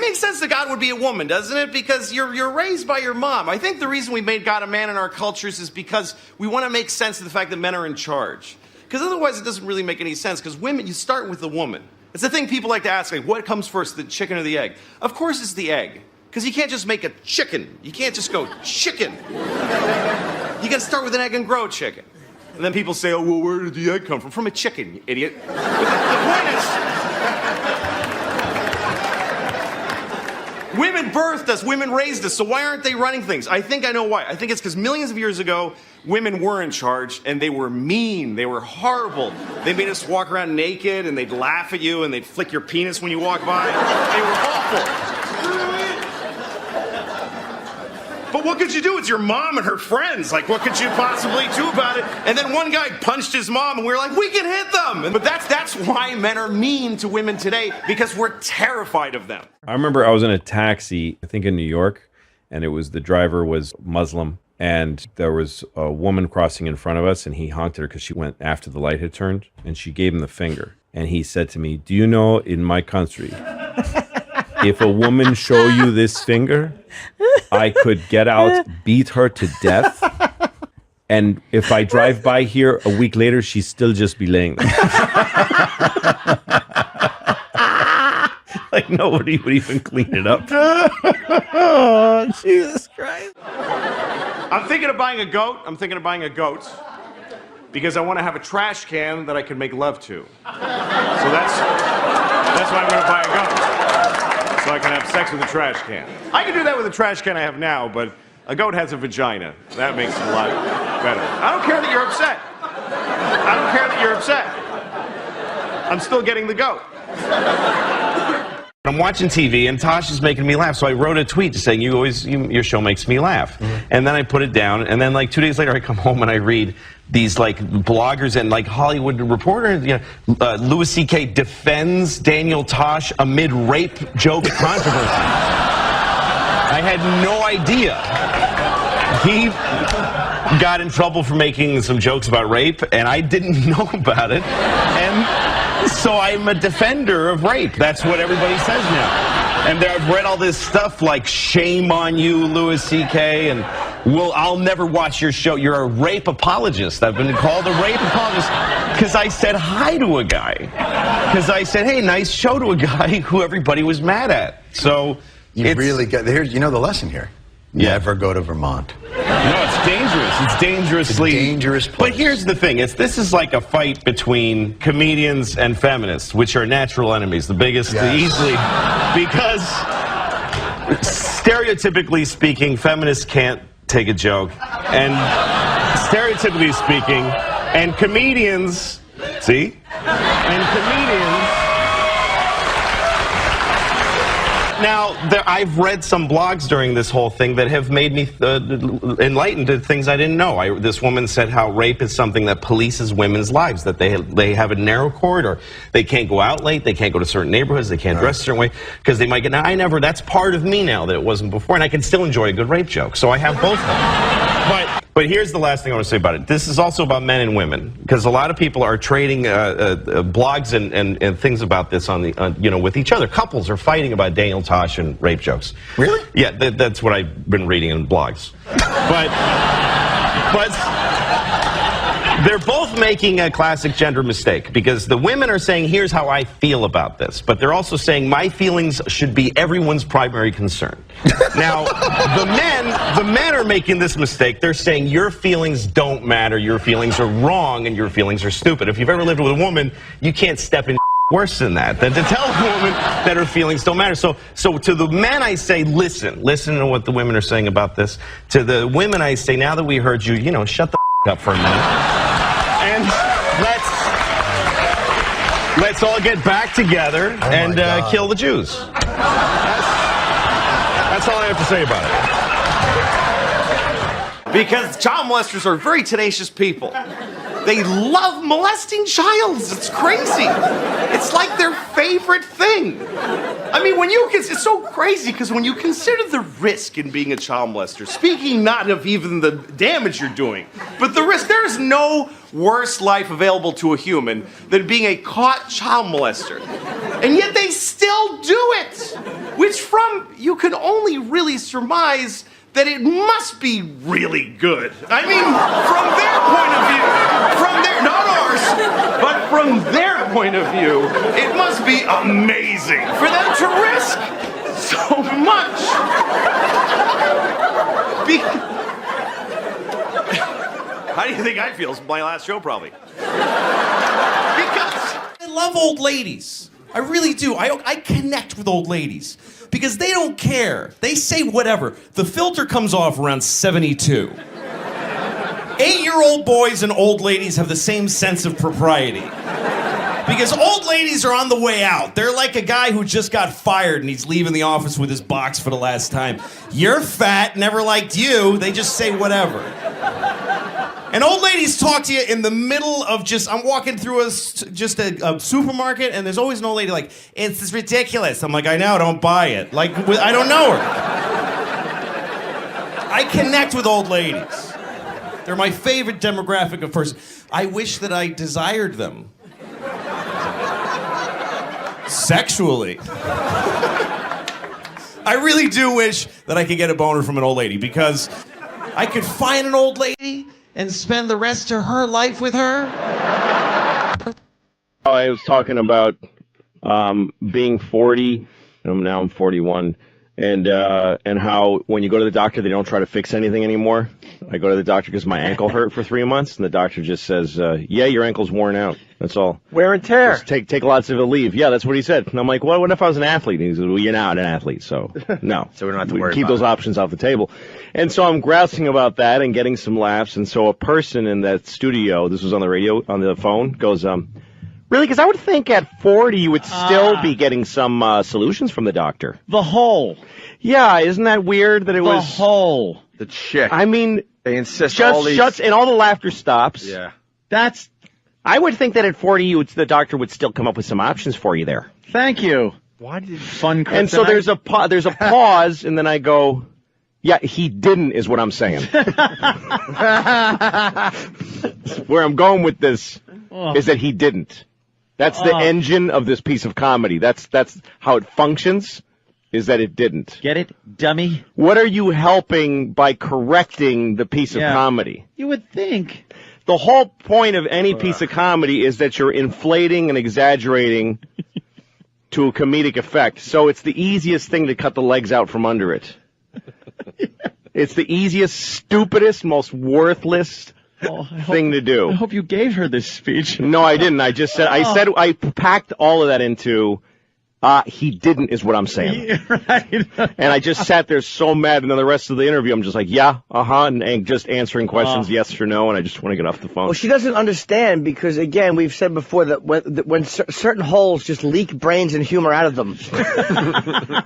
makes sense that God would be a woman, doesn't it? Because you're raised by your mom. I think the reason we made God a man in our cultures is because we want to make sense of the fact that men are in charge. Because otherwise it doesn't really make any sense, because women, you start with the woman. It's the thing people like to ask, like, what comes first, the chicken or the egg? Of course it's the egg. Because you can't just make a chicken. You can't just go, chicken. You got to start with an egg and grow chicken. And then people say, oh, well, where did the egg come from? From a chicken, you idiot. But the point is, women birthed us, women raised us, so why aren't they running things? I think I know why. I think it's because millions of years ago, women were in charge, and they were mean, they were horrible. They made us walk around naked, and they'd laugh at you, and they'd flick your penis when you walk by. They were awful. But what could you do? It's your mom and her friends. Like, what could you possibly do about it? And then one guy punched his mom, and we were like, we can hit them. But that's why men are mean to women today, because we're terrified of them. I remember I was in a taxi, I think in New York, and the driver was Muslim, and there was a woman crossing in front of us, and he honked at her because she went after the light had turned, and she gave him the finger. And he said to me, do you know, in my country, if a woman show you this finger, I could get out, beat her to death, and if I drive by here a week later, she'd still just be laying there. Like nobody would even clean it up. Oh, Jesus Christ. I'm thinking of buying a goat. Because I want to have a trash can that I can make love to. So that's why I'm going to buy a goat. So I can have sex with a trash can. I can do that with a trash can I have now, but a goat has a vagina. That makes it a lot better. I don't care that you're upset. I'm still getting the goat. I'm watching TV, and Tosh is making me laugh, so I wrote a tweet saying, your show makes me laugh. And then I put it down, and then like 2 days later, I come home and I read these like bloggers and like Hollywood Reporter, Louis C.K. defends Daniel Tosh amid rape joke controversy. I had no idea. He got in trouble for making some jokes about rape, and I didn't know about it. And so I'm a defender of rape. That's what everybody says now. And I've read all this stuff like, shame on you, Louis C.K., and I'll never watch your show. You're a rape apologist. I've been called a rape apologist because I said hi to a guy. Because I said, hey, nice show to a guy who everybody was mad at. So you really got, you know the lesson here. Yeah. Never go to Vermont. No, it's dangerous. It's dangerously... It's a dangerous place. But here's the thing. This is like a fight between comedians and feminists, which are natural enemies. The biggest, easily... Because, stereotypically speaking, feminists can't take a joke. And stereotypically speaking, and comedians... See? And comedians... Now, I've read some blogs during this whole thing that have made me enlightened to things I didn't know. This woman said how rape is something that polices women's lives, that they have a narrow corridor. They can't go out late, they can't go to certain neighborhoods, they can't dress a certain way, because they might get... Now, that's part of me now that it wasn't before, and I can still enjoy a good rape joke, so I have both of them. But here's the last thing I want to say about it. This is also about men and women, because a lot of people are trading blogs and things about this on with each other. Couples are fighting about Daniel Tosh and rape jokes. Really? Yeah, that's what I've been reading in blogs. But they're both making a classic gender mistake, because the women are saying, here's how I feel about this, but they're also saying my feelings should be everyone's primary concern. Now, the men are making this mistake. They're saying your feelings don't matter, your feelings are wrong, and your feelings are stupid. If you've ever lived with a woman, you can't step in worse than that, than to tell a woman that her feelings don't matter. So to the men I say, listen to what the women are saying about this. To the women I say, now that we heard you, shut the up for a minute. And let's all get back together and kill the Jews. That's all I have to say about it. Because child molesters are very tenacious people. They love molesting childs. It's crazy. It's like their favorite thing. I mean, it's so crazy, because when you consider the risk in being a child molester, speaking not of even the damage you're doing, but the risk, there is no worse life available to a human than being a caught child molester. And yet they still do it. Which from you can only really surmise that it must be really good. I mean, from their point of view, not ours, but from their point of view, it must be amazing for them to risk so much. How do you think I feel? It's my last show, probably. Because I love old ladies. I really do. I connect with old ladies because they don't care. They say whatever. The filter comes off around 72. 8-year-old boys and old ladies have the same sense of propriety. Because old ladies are on the way out. They're like a guy who just got fired and he's leaving the office with his box for the last time. You're fat, never liked you. They just say whatever. And old ladies talk to you in the middle of I'm walking through a supermarket, and there's always an old lady like, it's ridiculous. I'm like, I know, don't buy it. Like, I don't know her. I connect with old ladies. They're my favorite demographic of person. I wish that I desired them. Sexually. I really do wish that I could get a boner from an old lady, because I could find an old lady and spend the rest of her life with her? I was talking about being 40, and now I'm 41, and how when you go to the doctor, they don't try to fix anything anymore. I go to the doctor because my ankle hurt for 3 months, and the doctor just says, yeah, your ankle's worn out. That's all. Wear and tear. Just take lots of leave. Yeah, that's what he said. And I'm like, well, what if I was an athlete? And he said, well, you're not an athlete, so no. So we don't have to worry keep about those options off the table. And so I'm grousing about that and getting some laughs. And so a person in that studio, this was on the radio, on the phone, goes, really? Because I would think at 40 you would still be getting some solutions from the doctor. The hole. Yeah, isn't that weird that it was... The hole. The chick. I mean... They insist just all these... shuts, and all the laughter stops. Yeah. That's... I would think that at 40 the doctor would still come up with some options for you there. Thank you. Why did... Fun And so there's a pause, and then I go... Yeah, he didn't is what I'm saying. Where I'm going with this is that he didn't. That's the engine of this piece of comedy. That's how it functions, is that it didn't. Get it, dummy? What are you helping by correcting the piece of comedy? You would think. The whole point of any piece of comedy is that you're inflating and exaggerating to a comedic effect. So it's the easiest thing to cut the legs out from under it. It's the easiest, stupidest, most worthless thing to do. I hope you gave her this speech. No, I didn't. I just said, I packed all of that into, he didn't is what I'm saying. Right. And I just sat there so mad, and then the rest of the interview, I'm just like, yeah, and just answering questions, yes or no, and I just want to get off the phone. Well, she doesn't understand because, again, we've said before that when certain holes just leak brains and humor out of them.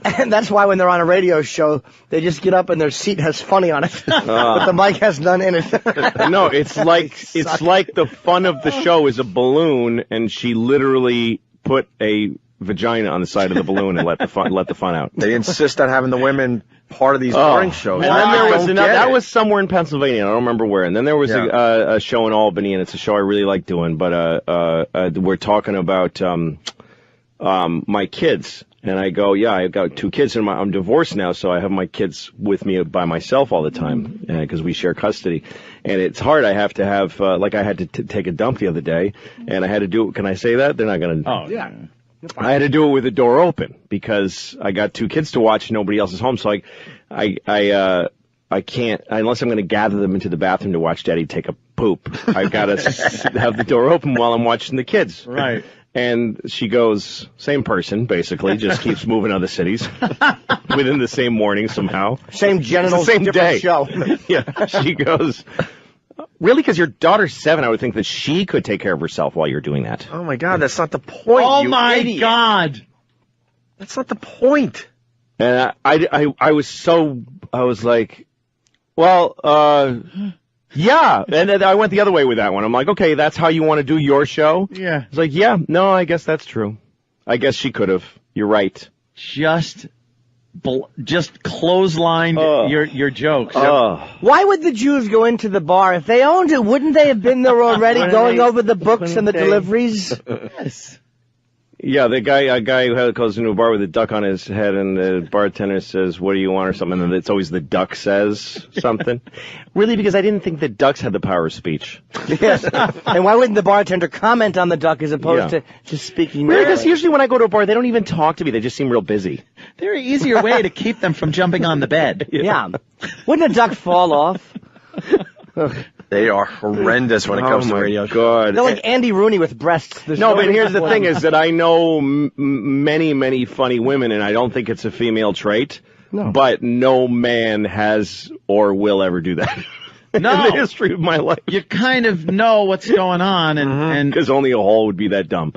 And that's why when they're on a radio show, they just get up and their seat has funny on it, but the mic has none in it. No, it's like the fun of the show is a balloon, and she literally put a vagina on the side of the balloon and let the fun out. They insist on having the women part of these morning shows. And then there was another, that was somewhere in Pennsylvania, I don't remember where. And then there was a show in Albany, and it's a show I really like doing, but we're talking about my kids. And I go, yeah, I've got 2 kids, and I'm divorced now, so I have my kids with me by myself all the time because we share custody. And it's hard. I have to have, like I had to take a dump the other day, and I had to do it. Can I say that? They're not going to. Oh, yeah. I had to do it with the door open because I got 2 kids to watch. Nobody else is home, so I can't unless I'm going to gather them into the bathroom to watch Daddy take a poop. I got to have the door open while I'm watching the kids. Right. And she goes, same person, basically, just keeps moving other cities within the same morning somehow. Same genitals, same different day. show. Yeah. She goes, really? Because your daughter's 7, I would think that she could take care of herself while you're doing that. Oh, my God, that's not the point, Oh, you my idiot. God. That's not the point. And I was like, well, yeah. And then I went the other way with that one. I'm like, okay, that's how you want to do your show? Yeah. It's like, yeah, no, I guess that's true. I guess she could have. You're right. Just clothesline your jokes. Why would the Jews go into the bar? If they owned it, wouldn't they have been there already going over the books and the deliveries? Yes. Yeah, a guy who goes into a bar with a duck on his head, and the bartender says, "What do you want?" or something, and it's always the duck says something. Really, because I didn't think that ducks had the power of speech. Yes. And why wouldn't the bartender comment on the duck as opposed to just speaking? Really, because usually when I go to a bar, they don't even talk to me. They just seem real busy. There are easier way to keep them from jumping on the bed. Yeah. Wouldn't a duck fall off? They are horrendous when it comes to radio. God. They're like Andy Rooney with breasts. There's No, but way here's the before thing them. is that I know many funny women, and I don't think it's a female trait. No. But no man has or will ever do that. No. In the history of my life. You kind of know what's going on, and Because only a hole would be that dumb.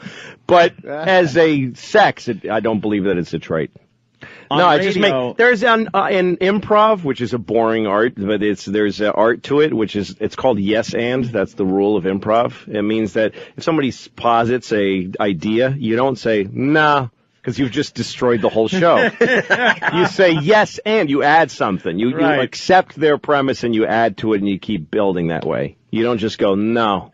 But as a sex, I don't believe that it's a trait. on No, I radio, just make there's an improv, which is a boring art, but there's art to it, it's called yes and. That's the rule of improv. It means that if somebody posits a idea, you don't say nah, because you've just destroyed the whole show. You say yes and you add something. You accept their premise and you add to it and you keep building that way. You don't just go no.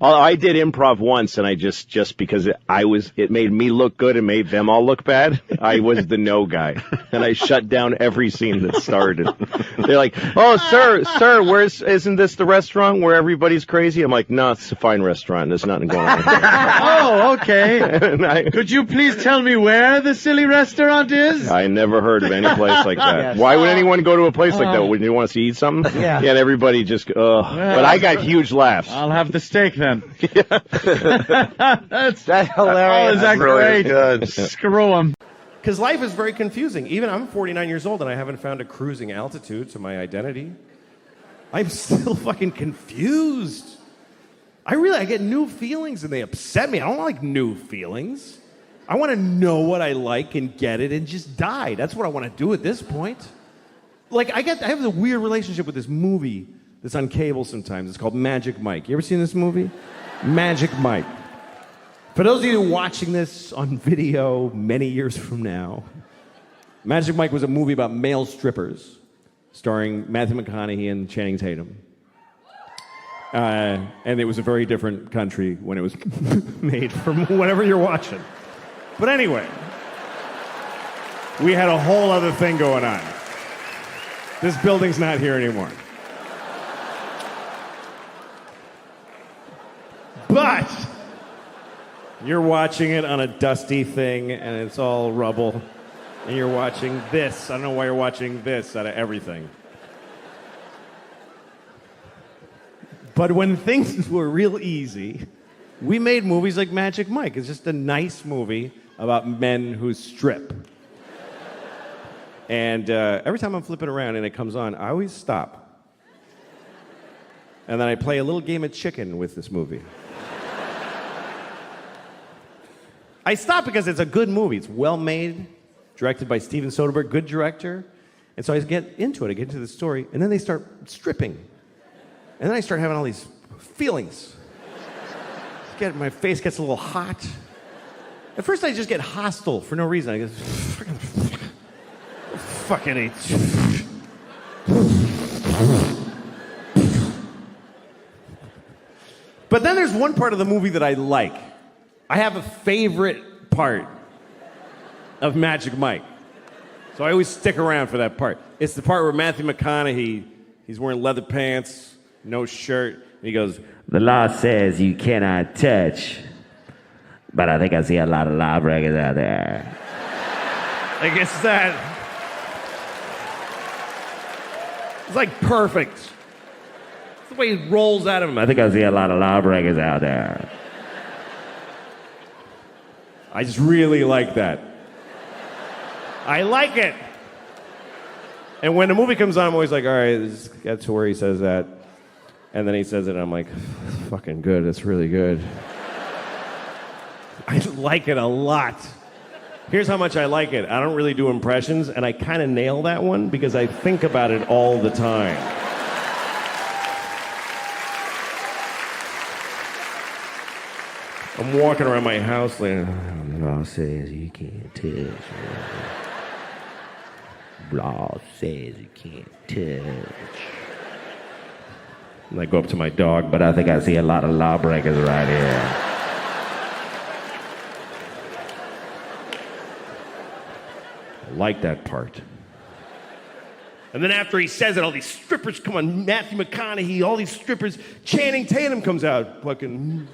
I did improv once, and I just because it made me look good and made them all look bad. I was the no guy, and I shut down every scene that started. They're like, "Oh, sir, isn't this the restaurant where everybody's crazy?" I'm like, "No, it's a fine restaurant. There's nothing going on." Oh, okay. Could you please tell me where the silly restaurant is? I never heard of any place like that. Yes. Why would anyone go to a place like that? Wouldn't you want to eat something? Yeah. And everybody just, But I got huge laughs. I'll have the steak then. That's hilarious. Oh, is that Really great? good. Screw them. Because life is very confusing. Even I'm 49 years old and I haven't found a cruising altitude to my identity. I'm still fucking confused. I get new feelings and they upset me. I don't like new feelings. I want to know what I like and get it and just die. That's what I want to do at this point. Like, I have a weird relationship with this movie that's on cable sometimes. It's called Magic Mike. You ever seen this movie? Magic Mike. For those of you watching this on video many years from now, Magic Mike was a movie about male strippers, starring Matthew McConaughey and Channing Tatum. And it was a very different country when it was made from whatever you're watching. But anyway, we had a whole other thing going on. This building's not here anymore. But you're watching it on a dusty thing, and it's all rubble. And you're watching this. I don't know why you're watching this out of everything. But when things were real easy, we made movies like Magic Mike. It's just a nice movie about men who strip. And every time I'm flipping around and it comes on, I always stop. And then I play a little game of chicken with this movie. I stop because it's a good movie. It's well made, directed by Steven Soderbergh, good director. And so I get into it. I get into the story, and then they start stripping. And then I start having all these feelings. My face gets a little hot. At first I just get hostile for no reason. I go, fucking hate. But then there's one part of the movie that I like. I have a favorite part of Magic Mike. So I always stick around for that part. It's the part where Matthew McConaughey, he's wearing leather pants, no shirt, and he goes, "The law says you cannot touch, but I think I see a lot of lawbreakers out there." like it's that. It's like perfect. It's the way he rolls out of him. I think I see a lot of lawbreakers out there. I just really like that. I like it. And when the movie comes on, I'm always like, all right, this gets to where he says that. And then he says it, and I'm like, fucking good. That's really good. I like it a lot. Here's how much I like it. I don't really do impressions, and I kind of nail that one because I think about it all the time. I'm walking around my house like, Law says you can't touch. Law says you can't touch. and I go up to my dog, But I think I see a lot of lawbreakers right here. like that part. And then after he says it, all these strippers come on, Matthew McConaughey, all these strippers, Channing Tatum comes out, fucking...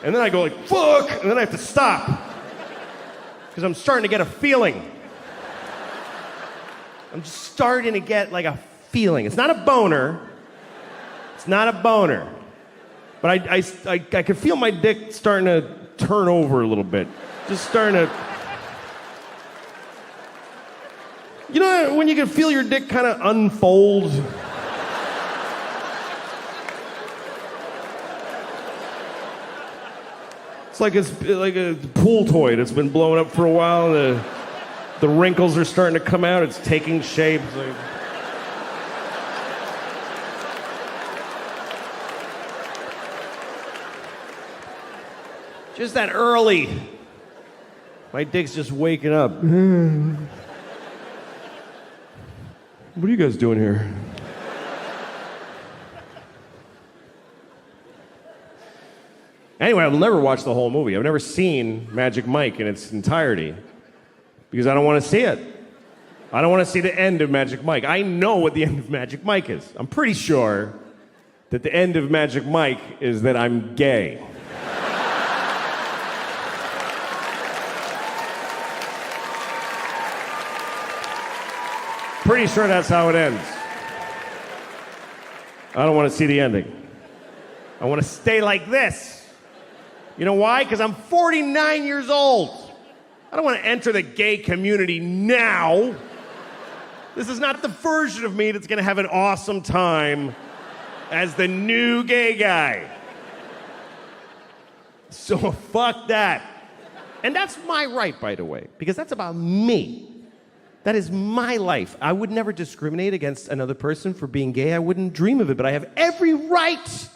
And then I go like, fuck, and then I have to stop. Because I'm starting to get a feeling. I'm just starting to get like a feeling. It's not a boner. It's not a boner. But I can feel my dick starting to turn over a little bit. Just starting to... You know when you can feel your dick kind of unfold? It's like a pool toy that's been blowing up for a while. The wrinkles are starting to come out. It's taking shape. Like... Just that early. My dick's just waking up. What are you guys doing here? Anyway, I've never watched the whole movie. I've never seen Magic Mike in its entirety because I don't want to see it. I don't want to see the end of Magic Mike. I know what the end of Magic Mike is. I'm pretty sure that the end of Magic Mike is that I'm gay. Pretty sure that's how it ends. I don't want to see the ending. I want to stay like this. You know why? Because I'm 49 years old. I don't want to enter the gay community now. This is not the version of me that's going to have an awesome time as the new gay guy. So fuck that. And that's my right, by the way, because that's about me. That is my life. I would never discriminate against another person for being gay. I wouldn't dream of it, but I have every right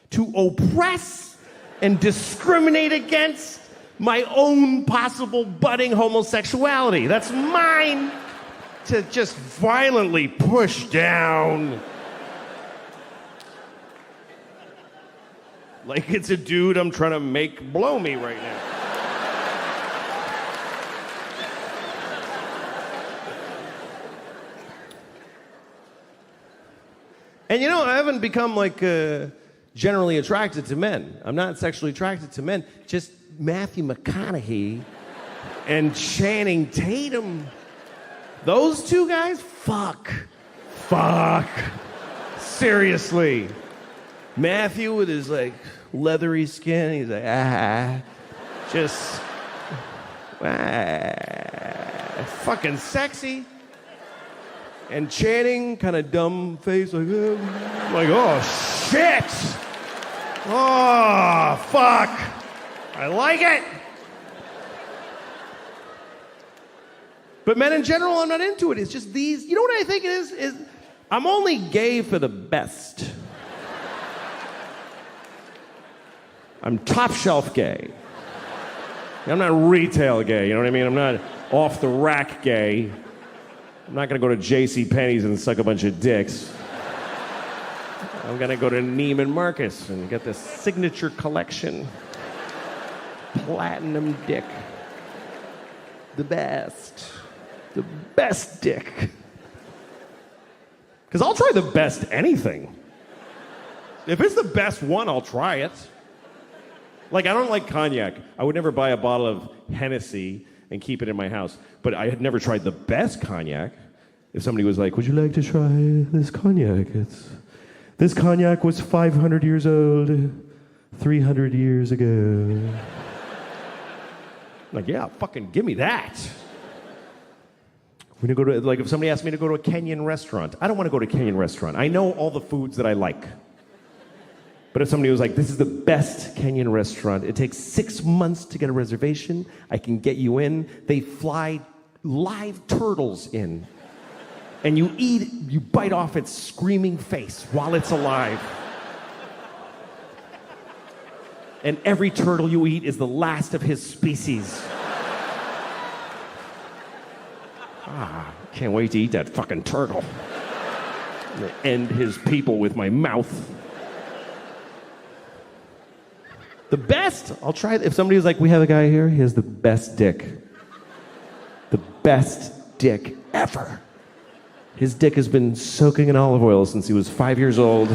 to oppress and discriminate against my own possible budding homosexuality. That's mine to just violently push down. Like it's a dude I'm trying to make blow me right now. And you know, I haven't become like generally attracted to men. I'm not sexually attracted to men. Just Matthew McConaughey and Channing Tatum. Those two guys? Fuck. Seriously. Matthew with his like leathery skin, he's like, just fucking sexy. And Channing, kind of dumb face, like oh shit! Oh fuck! I like it. But men in general, I'm not into it. It's just these. You know what I think it is I'm only gay for the best. I'm top shelf gay. I'm not retail gay. You know what I mean? I'm not off the rack gay. I'm not going to go to JCPenney's and suck a bunch of dicks. I'm going to go to Neiman Marcus and get the signature collection. Platinum dick. The best. The best dick. Because I'll try the best anything. If it's the best one, I'll try it. Like, I don't like cognac. I would never buy a bottle of Hennessy and keep it in my house. But I had never tried the best cognac. If somebody was like, would you like to try this cognac? This cognac was 500 years old, 300 years ago. Like, yeah, fucking give me that. We're gonna go to, like, if somebody asked me to go to a Kenyan restaurant, I don't want to go to a Kenyan restaurant. I know all the foods that I like. But if somebody was like, this is the best Kenyan restaurant, it takes 6 months to get a reservation, I can get you in. They fly live turtles in. And you bite off its screaming face while it's alive. And every turtle you eat is the last of his species. Can't wait to eat that fucking turtle. I'm gonna end his people with my mouth. The best? I'll try. If somebody's like, we have a guy here, he has the best dick. The best dick ever. His dick has been soaking in olive oil since he was 5 years old.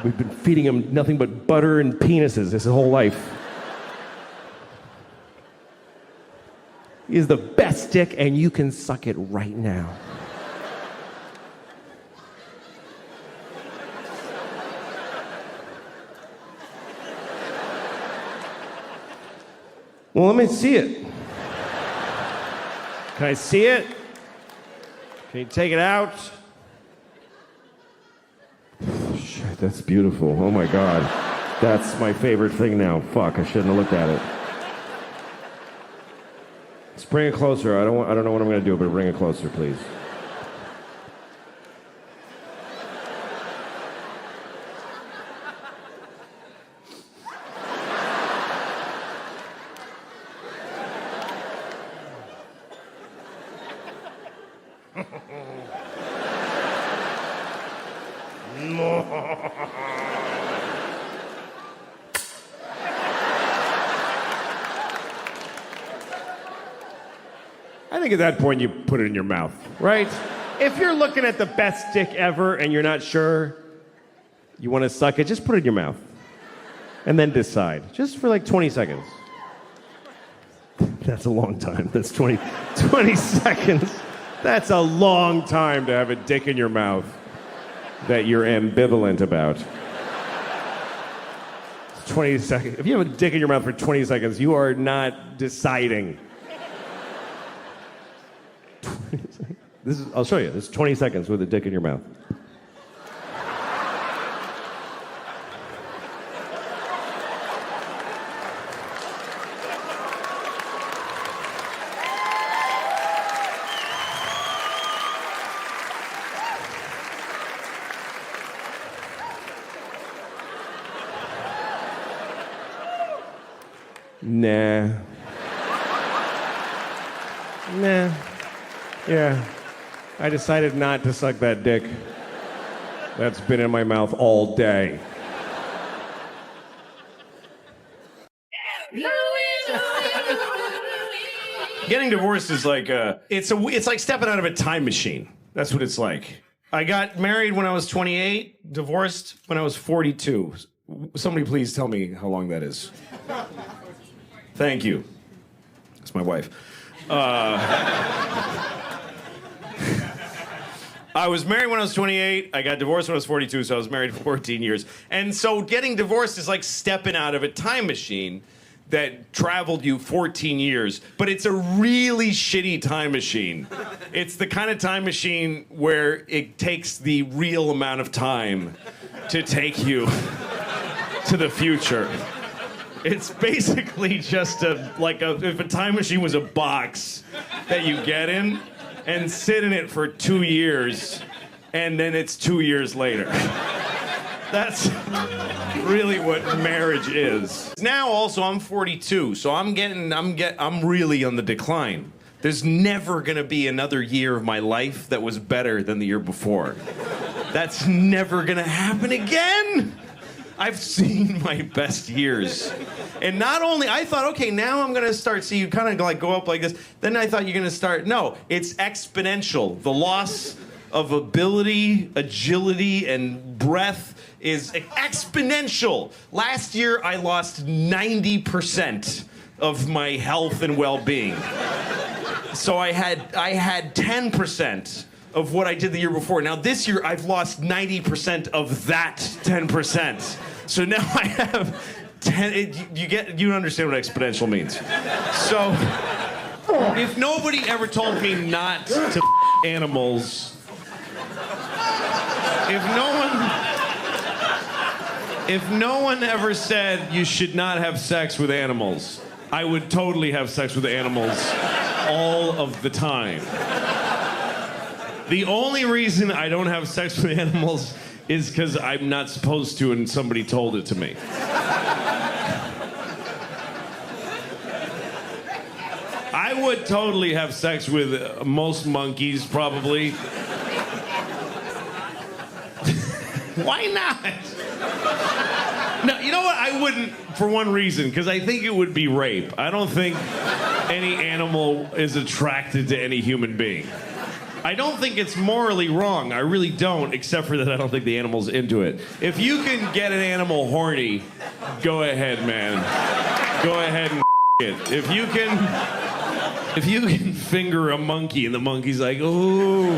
We've been feeding him nothing but butter and penises his whole life. He is the best dick, and you can suck it right now. Well, let me see it. Can I see it? Can you take it out? Shit, that's beautiful. Oh my God. That's my favorite thing now. Fuck, I shouldn't have looked at it. Let's bring it closer. I don't know what I'm gonna do, but bring it closer, please. I think at that point you put it in your mouth, right? If you're looking at the best dick ever and you're not sure you want to suck it, just put it in your mouth. And then decide. Just for like 20 seconds. That's a long time. That's 20 seconds. That's a long time to have a dick in your mouth that you're ambivalent about. 20 seconds. If you have a dick in your mouth for 20 seconds, you are not deciding. I'll show you. This is 20 seconds with a dick in your mouth. Nah. Yeah. I decided not to suck that dick. That's been in my mouth all day. Getting divorced is like it's like stepping out of a time machine. That's what it's like. I got married when I was 28, divorced when I was 42. Somebody please tell me how long that is. Thank you. That's my wife. I was married when I was 28. I got divorced when I was 42, so I was married for 14 years. And so getting divorced is like stepping out of a time machine that traveled you 14 years. But it's a really shitty time machine. It's the kind of time machine where it takes the real amount of time to take you to the future. It's basically just if a time machine was a box that you get in and sit in it for 2 years, and then it's 2 years later. That's really what marriage is. Now also I'm 42, so I'm really on the decline. There's never gonna be another year of my life that was better than the year before. That's never gonna happen again. I've seen my best years. And not only, I thought, okay, now I'm gonna start, see you kind of like go up like this. Then I thought you're gonna start, no, it's exponential. The loss of ability, agility, and breath is exponential. Last year, I lost 90% of my health and well-being. So I had 10% of what I did the year before. Now this year, I've lost 90% of that 10%. So now I have 10, you understand what exponential means. So, if nobody ever told me not to animals, if no one ever said you should not have sex with animals, I would totally have sex with animals all of the time. The only reason I don't have sex with animals is because I'm not supposed to and somebody told it to me. I would totally have sex with most monkeys, probably. Why not? No, you know what? I wouldn't, for one reason, because I think it would be rape. I don't think any animal is attracted to any human being. I don't think it's morally wrong. I really don't, except for that I don't think the animal's into it. If you can get an animal horny, go ahead, man. Go ahead and it. If you can finger a monkey and the monkey's like, ooh.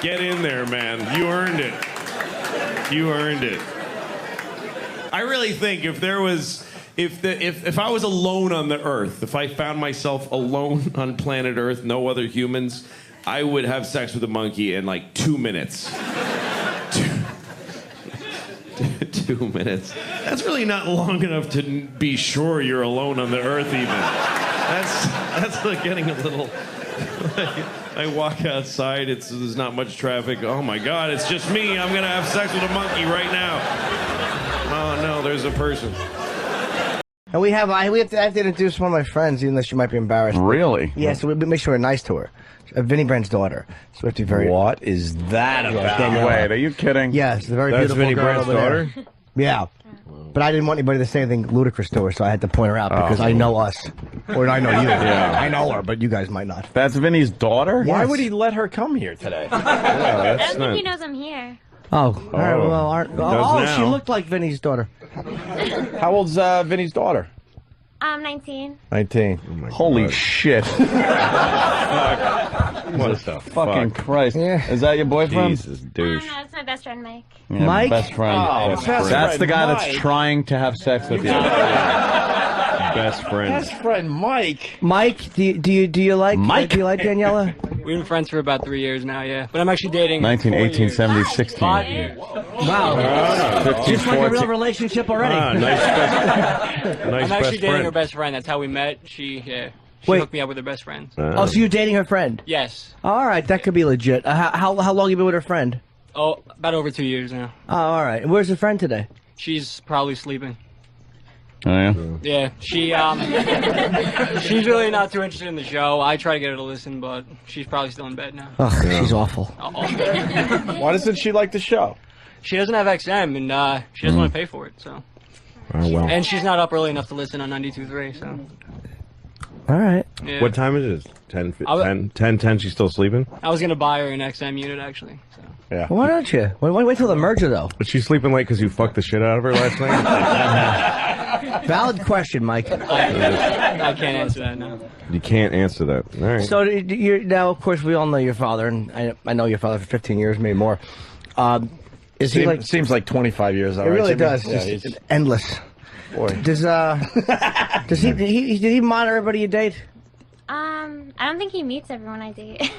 Get in there, man. You earned it. You earned it. I really think if there was... If I was alone on the Earth, if I found myself alone on planet Earth, no other humans, I would have sex with a monkey in like 2 minutes. 2 minutes. That's really not long enough to be sure you're alone on the Earth even. That's like getting a little... I walk outside, there's not much traffic. Oh my God, it's just me. I'm gonna have sex with a monkey right now. Oh no, there's a person. And I have to introduce one of my friends, even though she might be embarrassed. Really? Yeah, so we make sure we're nice to her. Vinnie Brandt's daughter. So we have to be very... What is that about? Daniela. Wait, are you kidding? Yes, the very beautiful Vinnie girl Brandt's over daughter? there. Yeah. But I didn't want anybody to say anything ludicrous to her, so I had to point her out because I know us. Or I know you. Yeah. I know her, but you guys might not. That's Vinny's daughter? Yes. Why would he let her come here today? I don't think he knows I'm here. Oh, all right, well, she looked like Vinny's daughter. How old's Vinny's daughter? 19. 19. Oh Holy shit. What the fucking fuck? Christ. Yeah. Is that your boyfriend? Jesus, douche. No, it's my best friend, Mike. Yeah, Mike? Best friend. Oh, That's best friend the guy Mike. that's trying to have sex with you. Best friend. Best friend Mike. Mike, do you like Mike? Do you like Daniela? We've been friends for about 3 years now, yeah. But I'm actually dating 19, 18, 70, 16. 5 years. Wow. 15, Just like a 14. real relationship already. Nice I'm actually dating friend. her best friend. That's how we met. She Wait. hooked me up with her best friend. Oh, so you're dating her friend? Yes. All right, that could be legit. How long you been with her friend? Oh, about over 2 years now. Oh, all right. And where's her friend today? She's probably sleeping. Oh, yeah? Yeah, she's really not too interested in the show. I try to get her to listen, but she's probably still in bed now. Ugh, she's awful. Why doesn't she like the show? She doesn't have XM, and she doesn't want to pay for it, so. Oh, well. And she's not up early enough to listen on 92.3, so. All right. Yeah. What time is it? 10, she's still sleeping? I was going to buy her an XM unit, actually, so. Yeah. Why don't you? Wait till the merger, though. Was she sleeping late because you fucked the shit out of her last night? Valid question, Mike. I can't answer that now. You can't answer that. All right. So now, of course, we all know your father, and I know your father for 15 years, maybe more. Is he like? Seems like 25 years. It really does. Yeah, Just endless. Boy. Did he monitor everybody you date? I don't think he meets everyone I date.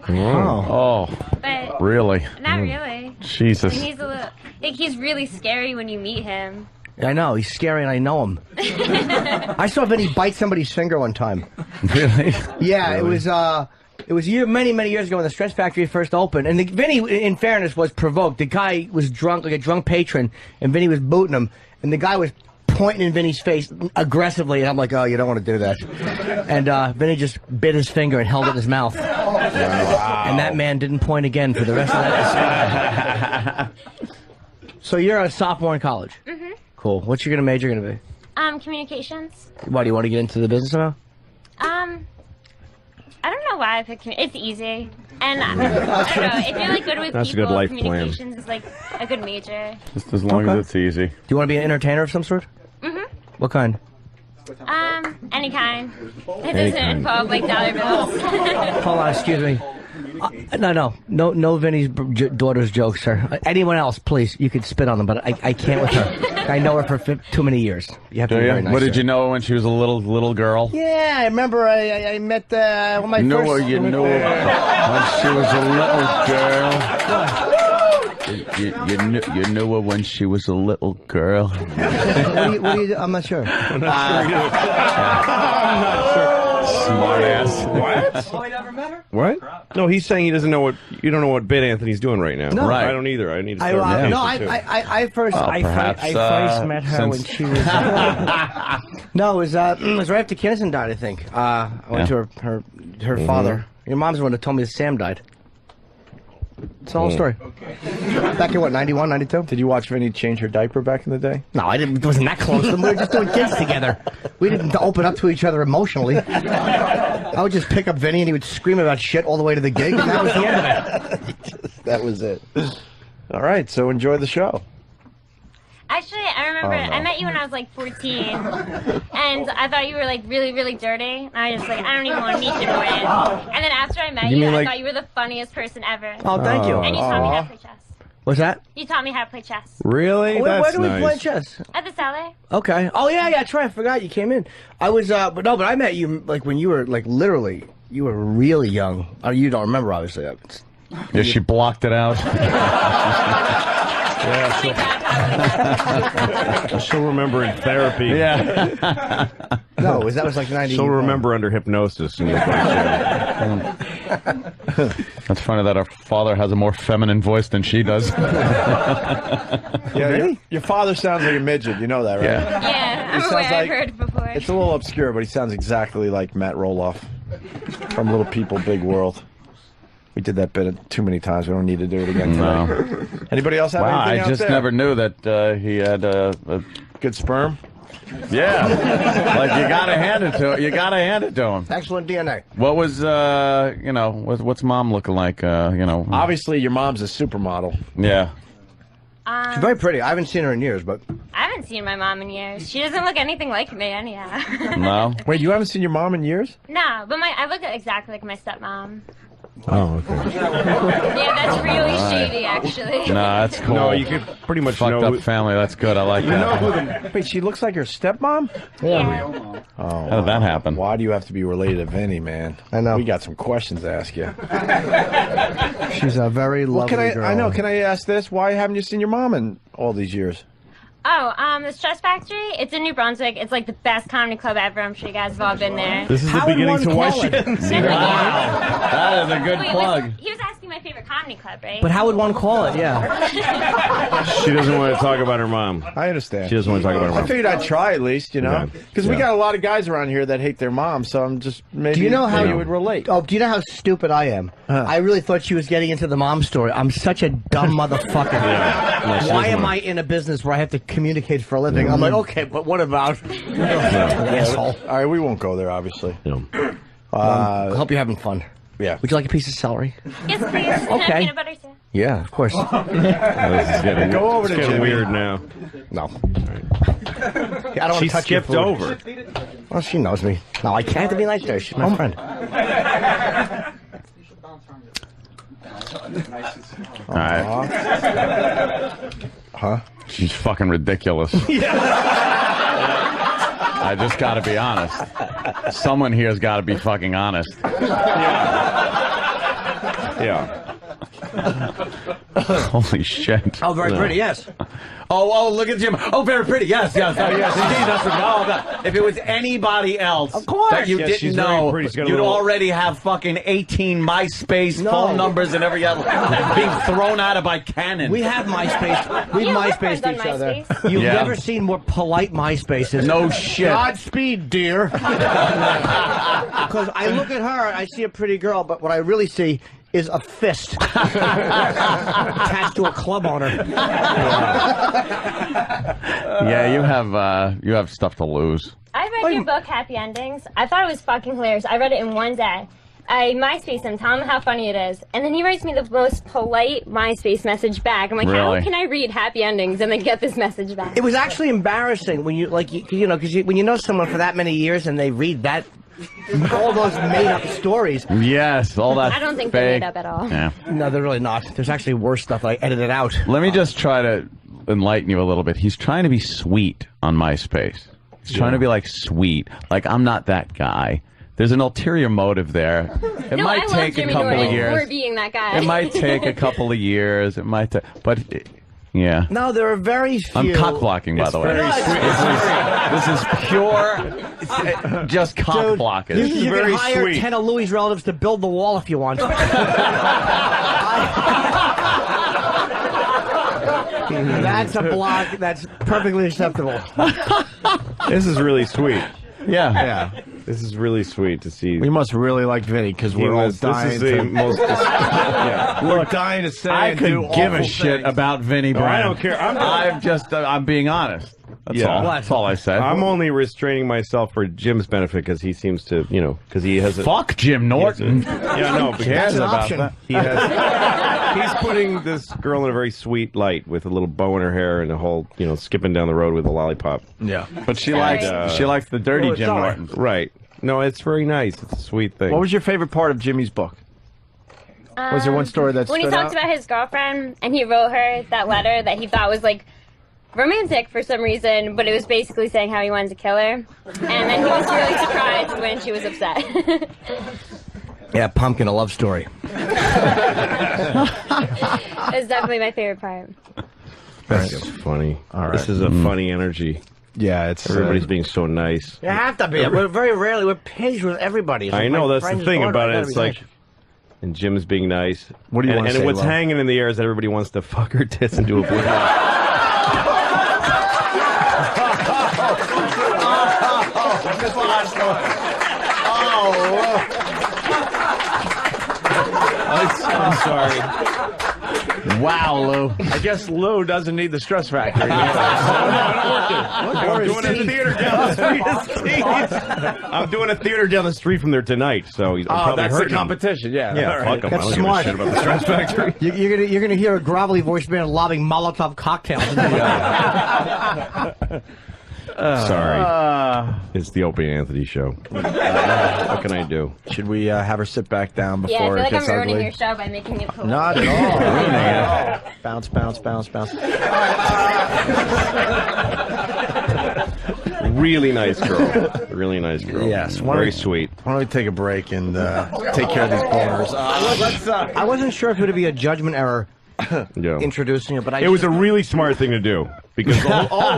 Oh. But Really? not really. Jesus. And he's he's really scary when you meet him. I know he's scary, and I know him. I saw Vinny bite somebody's finger one time. Really? Yeah, really? It was many years ago when the Stress Factory first opened, and Vinny, in fairness, was provoked. The guy was drunk, like a drunk patron, and Vinny was booting him, and the guy was pointing in Vinny's face aggressively, and I'm like, oh, you don't want to do that. And Vinny just bit his finger and held it in his mouth. Wow. And that man didn't point again for the rest of that. So you're a sophomore in college? Mm-hmm. Cool. What's your major going to be? Communications. Why, do you want to get into the business somehow? I don't know why I picked it's easy. And I don't know, if you're like good with That's people, a good life communications is like a good major. Just as long as it's easy. Do you want to be an entertainer of some sort? Mm-hmm. What kind? Any kind. It doesn't involve like dollar bills. Hold on, excuse me. No Vinny's daughter's jokes, sir. Anyone else, please, you could spit on them, but I can't with her. I know her for too many years. You have to be very nice. What did you know her when she was a little girl? Yeah, I remember I met my You know first... her, you know her when she was a little girl. You knew her when she was a little girl. What do you, I'm not sure. I'm not sure. Smart ass. What? Oh, you never met her? What? No, he's saying he doesn't know what you don't know what bit Anthony's doing right now. No. I don't either. I need to start. I first met her when she was. No, it was right after Kinnison died. I think I went to her father. Your mom's the one that told me that Sam died. It's the whole story. Okay. Back in what, 91, 92? Did you watch Vinnie change her diaper back in the day? No, I didn't. It wasn't that close. We were just doing gigs together. We didn't open up to each other emotionally. I would just pick up Vinnie and he would scream about shit all the way to the gig, and that was the end of it. That was it. All right, so enjoy the show. Actually, I remember I met you when I was like 14, and I thought you were like really, really dirty. And I was just like, I don't even want to meet you again. And then after I met you, I thought you were the funniest person ever. Oh, thank you. And you taught me how to play chess. What's that? You taught me how to play chess. Really? Where do we play chess? At the Salé. Okay. Oh yeah, that's right. I forgot you came in. I was, but I met you like when you were like literally, you were really young. You don't remember, obviously. Yeah, she blocked it out. Yeah, she'll remember in therapy. Yeah. No, that was like 90. She'll remember under hypnosis. And That's funny that her father has a more feminine voice than she does. Yeah, Really? your father sounds like a midget. You know that, right? Yeah. Yeah, I'm aware. I've heard it before. It's a little obscure, but he sounds exactly like Matt Roloff from Little People, Big World. We did that bit too many times. We don't need to do it again today. No. Anybody else have Wow, anything I just out there? never knew that he had a Good sperm? yeah. Like you gotta hand it to him. Excellent DNA. What was what's mom looking like? Obviously, your mom's a supermodel. Yeah. She's very pretty. I haven't seen her in years, but I haven't seen my mom in years. She doesn't look anything like me, anyhow. No. Wait, you haven't seen your mom in years? No, but I look exactly like my stepmom. Oh, okay. Yeah, that's really shady, actually. No, that's cool. No, you could pretty much fucked know. up family. That's good. I like that. Wait, she looks like her stepmom? Yeah. Oh, How did that happen? Why do you have to be related to Vinnie, man? I know. We got some questions to ask you. she's a very lovely girl. I know. Can I ask this? Why haven't you seen your mom in all these years? Oh, the Stress Factory. It's in New Brunswick. It's like the best comedy club ever. I'm sure you guys have all been there. This is the beginning to why she didn't see her. Wow. That is a good plug. He was asking my favorite comedy club, right? But how would one call it? Yeah. She doesn't want to talk about her mom. I understand. She doesn't want to talk about her I mom. figured I'd try at least, you know? Because we Yeah. got a lot of guys around here that hate their mom, so I'm just maybe Do you know how you would relate. Oh, do you know how stupid I am? I really thought she was getting into the mom story. I'm such a dumb motherfucker. No, she Why doesn't am want- I in a business where I have to communicate for a living? I'm like, okay, but what about asshole? All right, we won't go there, obviously. I hope you're having fun. Yeah. Would you like a piece of celery? Yes, please. Okay. Peanut butter too. Yeah, of course. This is getting, Go over to it's getting Jimmy. weird now. No. I don't want She to touch your skipped food. over. Well, she knows me. No, I can't have to be nice to her. She's my friend. All right. Huh? She's fucking ridiculous. I just got to be honest. Someone here's got to be fucking honest. Yeah. Holy shit. Oh, very pretty, yes. Oh, look at Jim. Oh, very pretty. Yes. Oh, yes, indeed. That's no. If it was anybody else Of course. that you Yes, didn't she's very know, pretty. She's got a you'd little- already have fucking 18 MySpace phone numbers and every other being thrown at it by cannon. We have MySpace. We Yeah, we're MySpace friends on each other. MySpace. You've Yeah. never seen more polite MySpaces. No shit. Godspeed, dear. Because I look at her, I see a pretty girl, but what I really see is a fist attached to a club owner. Yeah, you have stuff to lose. I read your book, Happy Endings. I thought it was fucking hilarious. I read it in one day. I MySpace him, tell him how funny it is, and then he writes me the most polite MySpace message back. I'm like, Really? how can I read Happy Endings and then get this message back? It was actually embarrassing when you, like, you know, because when you know someone for that many years and they read that, all those made-up stories. Yes, all that. I don't think fake. they're made up at all. Yeah. No, they're really not. There's actually worse stuff I edited out. Let me just try to enlighten you a little bit. He's trying to be sweet on MySpace. He's trying to be like sweet. Like, I'm not that guy. There's an ulterior motive there. It No, might I love take a Jimmy couple Norton of years. for being that guy. It might take a couple of years. It might take, but Yeah. No, there are very few. I'm cock blocking, by the way. This is pure, just cock blocking. You can hire 10 of Louis' relatives to build the wall if you want. That's a block. That's perfectly acceptable. This is really sweet. Yeah. This is really sweet to see. We must really like Vinny because we're all dying. This is the most. We're dying to say. I could give a awful shit things. about Vinnie Brown. I don't care. I'm being honest. That's all. That's all I said. I'm only restraining myself for Jim's benefit because he seems to, because he has a. Fuck Jim Norton. Yeah, no, but Cares about option. that. he has. He's putting this girl in a very sweet light with a little bow in her hair and a whole, skipping down the road with a lollipop. Yeah. But she likes the dirty Jim Norton. Right. No, it's very nice. It's a sweet thing. What was your favorite part of Jimmy's book? Was there one story that when he stood talked out? about his girlfriend and he wrote her that letter that he thought was like romantic for some reason, but it was basically saying how he wanted to kill her, and then he was really surprised when she was upset. Yeah, Pumpkin, a love story. It's definitely my favorite part. That's funny. All right. This is a funny energy. Yeah, it's Everybody's being so nice. You have to be. We're very rarely. We're paged with everybody. It's I like know, my that's the friend's thing daughter, about I it. gotta It's be like, nice. and Jim's being nice. What do you want to say, And what's Lo? hanging in the air is that everybody wants to fuck her tits and do a blowjob. I'm sorry. Wow, Lou. I guess Lou doesn't need the stress factor. I'm doing a theater down the street. I'm doing a theater down the street from there tonight, so I'm probably that's the hurting him. competition. Yeah. Yeah, All right. fuck him. I That's don't give a smart. shit about the stress factory. You're gonna hear a grovelly voice man lobbing Molotov cocktails. Sorry. It's the Opie and Anthony show. What can I do? Should we have her sit back down Yeah, I before feel like it gets I'm ruining ugly? your show by making it cool. Not at all. Bounce, bounce, bounce, bounce. Really nice girl. Really nice girl. Yes. Very sweet. Why don't we take a break and take care of these boners? I wasn't sure if it would be a judgment error Yeah. introducing it, but It was a really smart thing to do because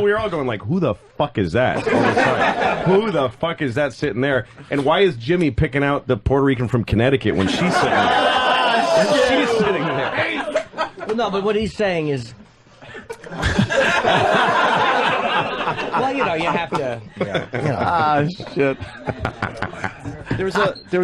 we were all going like, "Who the fuck is that?" All the time. Who the fuck is that sitting there? And why is Jimmy picking out the Puerto Rican from Connecticut when she's sitting there? She's sitting there. Well, no, but what he's saying is. Well, you have to. Shit. There was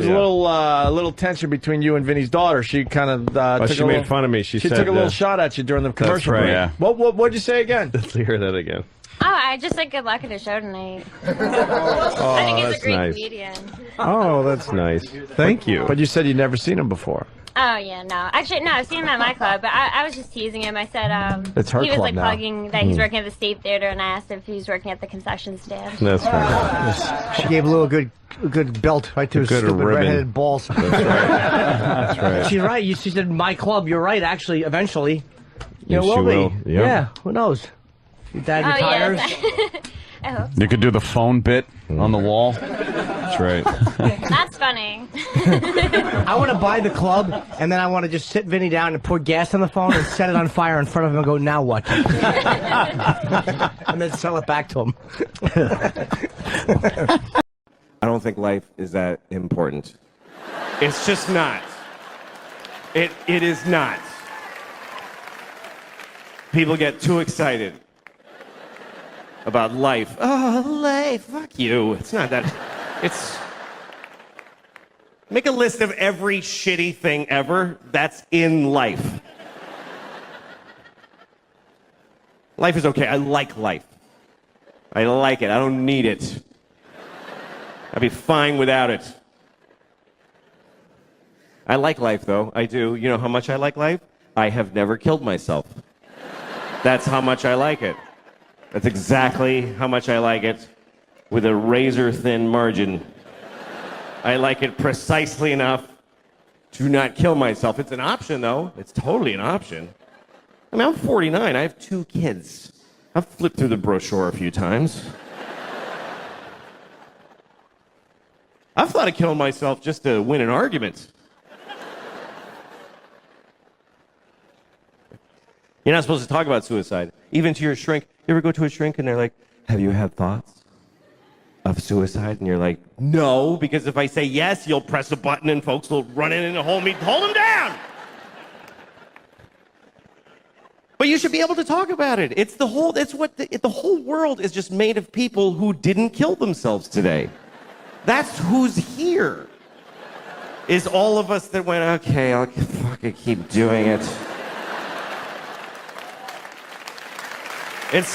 a little tension between you and Vinny's daughter. She kind of She made fun of me. She said, took a little shot at you during the commercial right, break. yeah. What'd you say again? Let's hear that again. Oh, I just said good luck at the show tonight. I think he's a that's great nice. comedian. Oh, that's nice. Thank you. But you said you'd never seen him before. Oh yeah, no. Actually, no. I've seen him at my club, but I was just teasing him. I said It's her he was club like now. plugging that he's working at the State Theater, and I asked if he was working at the concession stand. That's right. She gave Lou a good belt right to his Good stupid ribbon. redheaded balls. That's right. She's right. She said my club. You're right. Actually, eventually, Yes, it will she be. will. Yep. Yeah. Who knows? Your dad retires. Oh yes. I hope You could do the phone bit on the wall. That's right. that's funny. I want to buy the club, and then I want to just sit Vinny down and pour gas on the phone and set it on fire in front of him and go, now what? And then sell it back to him. I don't think life is that important. It's just not. It is not. People get too excited about life. Oh, life. Fuck you. It's not that. It's. Make a list of every shitty thing ever that's in life. Life is okay. I like life. I like it. I don't need it. I'd be fine without it. I like life, though. I do. You know how much I like life? I have never killed myself. That's how much I like it. That's exactly how much I like it, with a razor-thin margin. I like it precisely enough to not kill myself. It's an option, though. It's totally an option. I mean, I'm 49. I have 2 kids. I've flipped through the brochure a few times. I've thought of killing myself just to win an argument. You're not supposed to talk about suicide. Even to your shrink. You ever go to a shrink and they're like, have you had thoughts of suicide? And you're like, no, because if I say yes, you'll press a button and folks will run in and hold them down. But you should be able to talk about it. It's the whole, the whole world is just made of people who didn't kill themselves today. That's who's here. Is all of us that went, okay, I'll fucking keep doing it. It's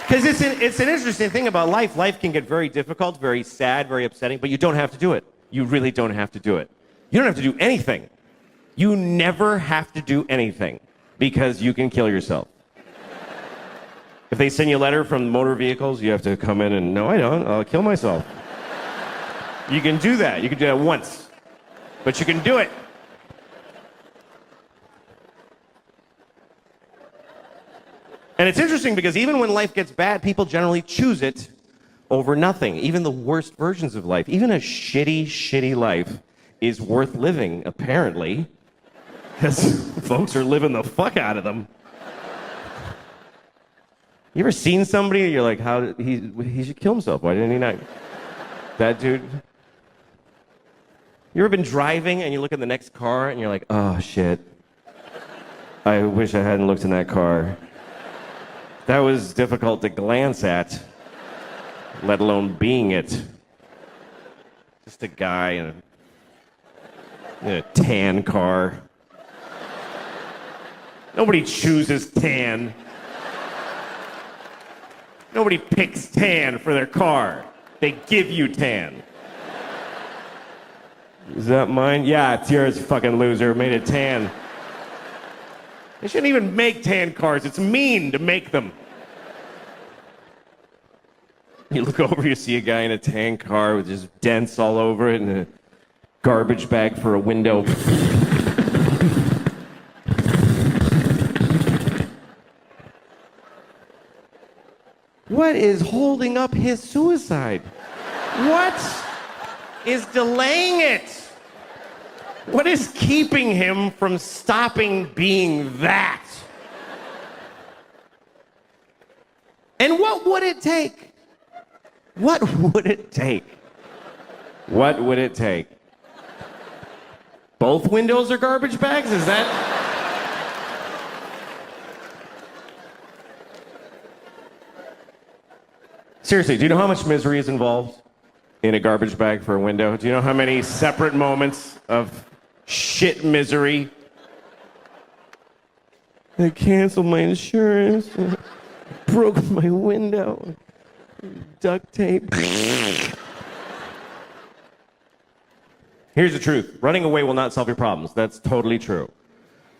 because it's an interesting thing about life. Life can get very difficult, very sad, very upsetting, but you don't have to do it. You really don't have to do it. You don't have to do anything. You never have to do anything because you can kill yourself. If they send you a letter from motor vehicles, you have to come in and, no, I don't. I'll kill myself. You can do that. You can do that once. But you can do it. And it's interesting because even when life gets bad, people generally choose it over nothing. Even the worst versions of life. Even a shitty, shitty life is worth living, apparently. Because folks are living the fuck out of them. You ever seen somebody and you're like, how did he should kill himself? Why didn't he not? That dude. You ever been driving and you look at the next car and you're like, oh shit. I wish I hadn't looked in that car. That was difficult to glance at, let alone being it. Just a guy in a tan car. Nobody chooses tan. Nobody picks tan for their car. They give you tan. Is that mine? Yeah, it's yours, fucking loser. Made it tan. They shouldn't even make tan cars. It's mean to make them. You look over, you see a guy in a tan car with just dents all over it and a garbage bag for a window. What is holding up his suicide? What is delaying it? What is keeping him from stopping being that? And what would it take? What would it take? What would it take? Both windows are garbage bags? Is that... Seriously, do you know how much misery is involved in a garbage bag for a window? Do you know how many separate moments of shit misery? They canceled my insurance, broke my window, duct tape. Here's the truth. Running away will not solve your problems. That's totally true.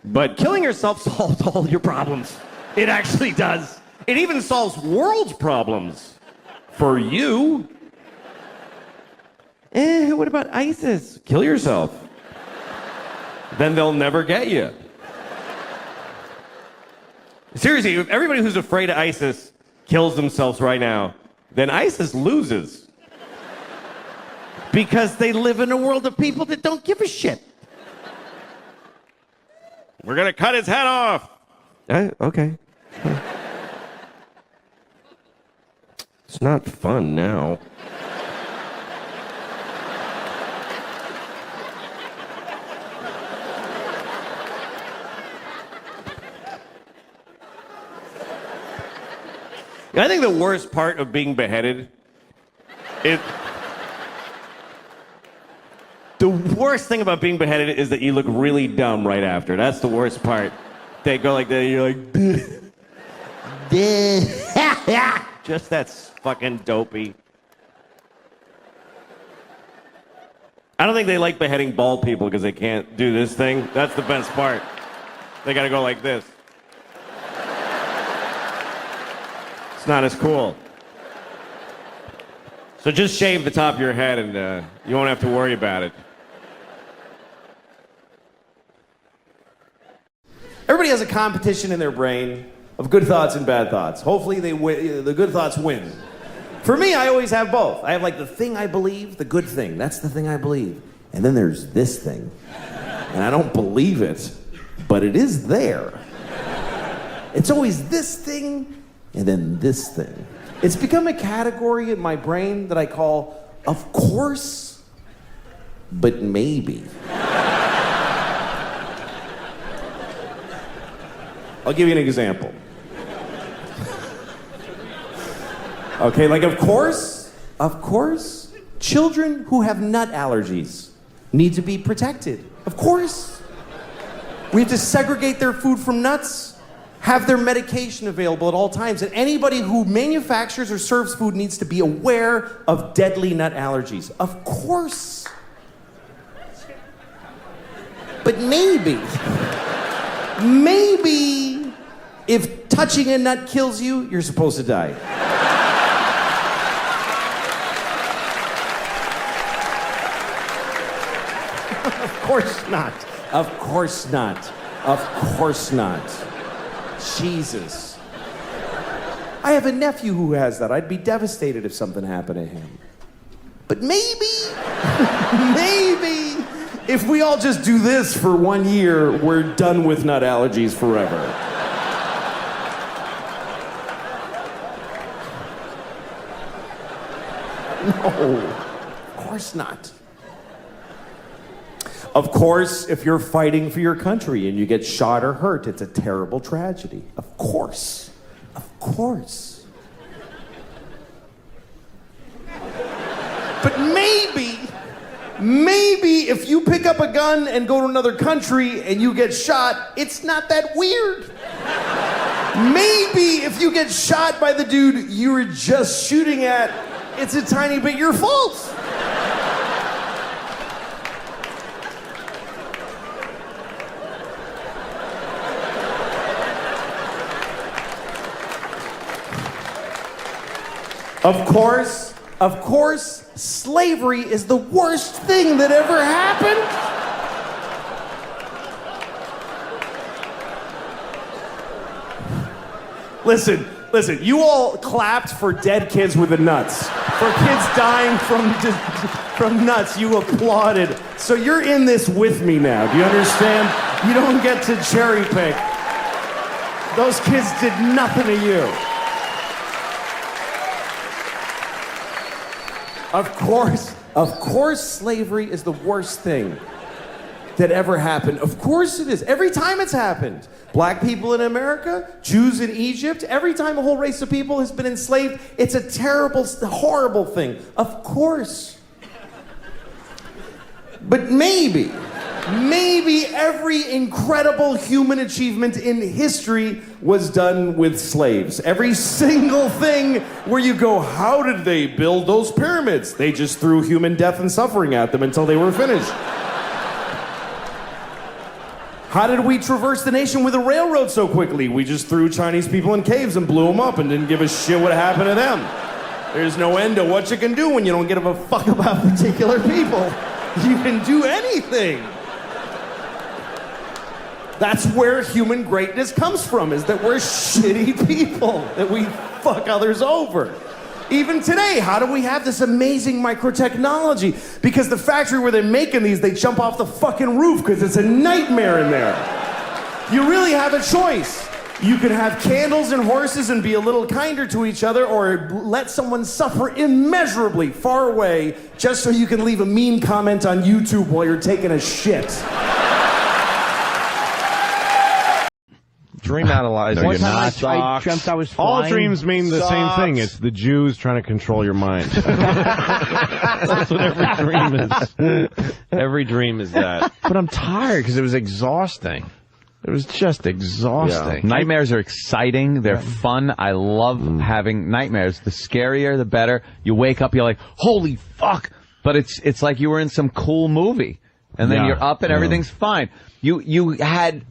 But killing yourself solves all your problems. It actually does. It even solves world problems. For you. What about ISIS? Kill yourself. Then they'll never get you. Seriously, if everybody who's afraid of ISIS kills themselves right now, then ISIS loses. Because they live in a world of people that don't give a shit. We're gonna cut his head off. Okay. It's not fun now. I think the worst part of being beheaded is... The worst thing about being beheaded is that you look really dumb right after. That's the worst part. They go like that, and you're like... Just that's fucking dopey. I don't think they like beheading bald people because they can't do this thing. That's the best part. They gotta go like this. It's not as cool. So just shave the top of your head and you won't have to worry about it. Everybody has a competition in their brain of good thoughts and bad thoughts. Hopefully the good thoughts win. For me, I always have both. I have like the thing I believe, the good thing. That's the thing I believe. And then there's this thing. And I don't believe it, but it is there. It's always this thing and then this thing. It's become a category in my brain that I call, of course, but maybe. I'll give you an example. Okay, like of course, children who have nut allergies need to be protected. Of course. We have to segregate their food from nuts, have their medication available at all times, and anybody who manufactures or serves food needs to be aware of deadly nut allergies. Of course. But maybe if touching a nut kills you, you're supposed to die. Of course not. Of course not. Of course not. Jesus. I have a nephew who has that. I'd be devastated if something happened to him. But maybe, if we all just do this for 1 year, we're done with nut allergies forever. No, of course not. Of course, if you're fighting for your country and you get shot or hurt, it's a terrible tragedy. Of course. Of course. But maybe if you pick up a gun and go to another country and you get shot, it's not that weird. Maybe if you get shot by the dude you were just shooting at, it's a tiny bit your fault. Of course, slavery is the worst thing that ever happened. Listen, you all clapped for dead kids with the nuts. For kids dying from nuts, you applauded. So you're in this with me now. Do you understand? You don't get to cherry pick. Those kids did nothing to you. Of course, slavery is the worst thing that ever happened. Of course it is. Every time it's happened. Black people in America, Jews in Egypt, every time a whole race of people has been enslaved, it's a terrible, horrible thing. Of course. But maybe every incredible human achievement in history was done with slaves. Every single thing where you go, how did they build those pyramids? They just threw human death and suffering at them until they were finished. How did we traverse the nation with a railroad so quickly? We just threw Chinese people in caves and blew them up and didn't give a shit what happened to them. There's no end to what you can do when you don't give a fuck about particular people. You can do anything. That's where human greatness comes from, is that we're shitty people, that we fuck others over. Even today, how do we have this amazing microtechnology? Because the factory where they're making these, they jump off the fucking roof because it's a nightmare in there. You really have a choice. You can have candles and horses and be a little kinder to each other, or let someone suffer immeasurably far away just so you can leave a mean comment on YouTube while you're taking a shit. Dream analyzer. No, you're not. I dreamt I was flying. All dreams mean the same thing. It's the Jews trying to control your mind. That's what every dream is. Every dream is that. But I'm tired because it was exhausting. It was just exhausting. Yeah. Nightmares are exciting. They're fun. I love having nightmares. The scarier, the better. You wake up, you're like, holy fuck. But it's like you were in some cool movie. And then you're up and everything's fine. You had...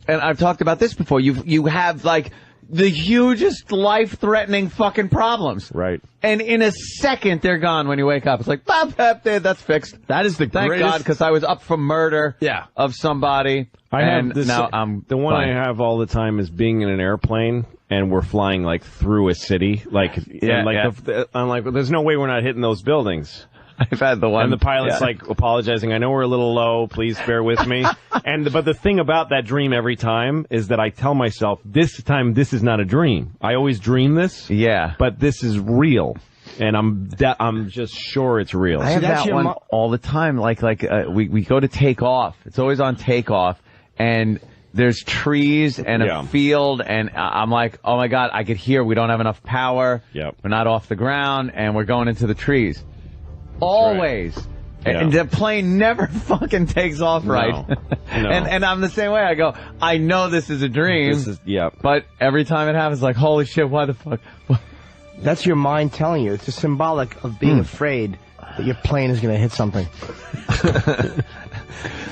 And I've talked about this before. You have like the hugest life-threatening fucking problems. Right. And in a second, they're gone when you wake up. It's like, that's fixed. That is the Thank greatest. God, because I was up for murder of somebody. I'm the one fine. I have all the time is being in an airplane and we're flying like through a city. Like, I'm like, there's no way we're not hitting those buildings. I've had the one. And the pilot's like apologizing. I know we're a little low. Please bear with me. But the thing about that dream every time is that I tell myself, this time this is not a dream. I always dream this. Yeah. But this is real. And I'm just sure it's real. I have that one all the time. We go to take off. It's always on takeoff, and there's trees and a field, and I'm like, oh my God, I could hear we don't have enough power. Yep. We're not off the ground, and we're going into the trees. Always. Right. And the plane never fucking takes off right. No. And I'm the same way. I go, I know this is a dream. But every time it happens, like, holy shit, why the fuck? That's your mind telling you. It's a symbolic of being afraid that your plane is going to hit something.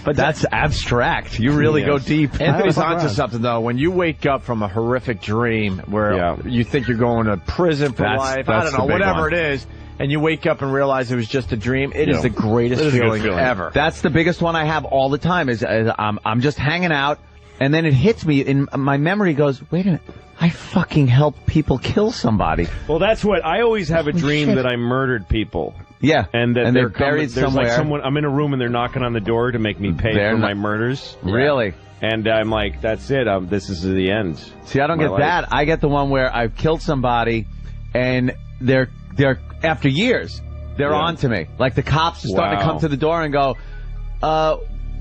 But that's abstract. You really go deep. Anthony's onto something, though. When you wake up from a horrific dream where you think you're going to prison for life, I don't know, whatever it is, and you wake up and realize it was just a dream, it is the greatest feeling ever. That's the biggest one I have all the time is I'm just hanging out, and then it hits me, and my memory goes, wait a minute. I fucking helped people kill somebody. Well, that's what I always have a dream that I murdered people. Yeah, and that they're buried somewhere. Like someone. I'm in a room and they're knocking on the door to make me pay for my murders. Really? And I'm like, that's it. This is the end. See, I don't get that. I get the one where I've killed somebody, and they're after years they're on to me. Like the cops are starting to come to the door and go,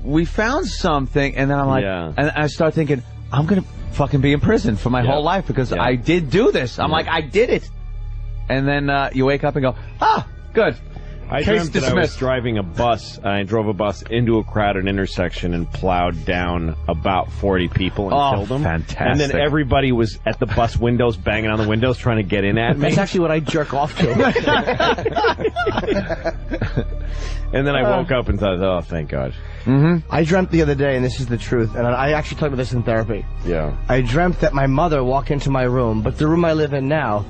"We found something," and then I'm like, and I start thinking, I'm gonna fucking be in prison for my whole life because I did do this. I'm like, I did it. And then you wake up and go, good. I dreamt that I was driving a bus. I drove a bus into a crowded intersection and plowed down about 40 people and killed them. Fantastic. And then everybody was at the bus windows, banging on the windows, trying to get in at me. That's actually what I jerk off to. And then I woke up and thought, oh, thank God. I dreamt the other day, and this is the truth, and I actually talked about this in therapy. Yeah. I dreamt that my mother walked into my room, but the room I live in now,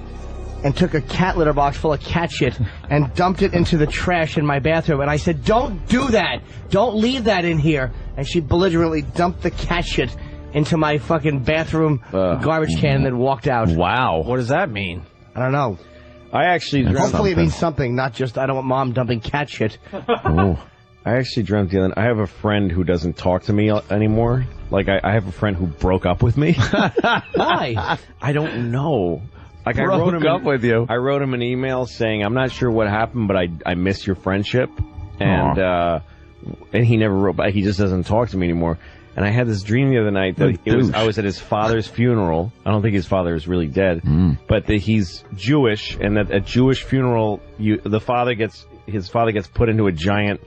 and took a cat litter box full of cat shit and dumped it into the trash in my bathroom. And I said, don't do that. Don't leave that in here. And she belligerently dumped the cat shit into my fucking bathroom garbage can and then walked out. Wow. What does that mean? I don't know. I actually dreamt Hopefully it means something, not just I don't want mom dumping cat shit. I actually dreamt the other night. I have a friend who doesn't talk to me anymore. Like, I have a friend who broke up with me. Why? I don't know. Like, I wrote him an email saying, I'm not sure what happened, but I miss your friendship. And he never wrote back. He just doesn't talk to me anymore. And I had this dream the other night that I was at his father's funeral. I don't think his father is really dead, but that he's Jewish, and that at Jewish funeral, his father gets put into a giant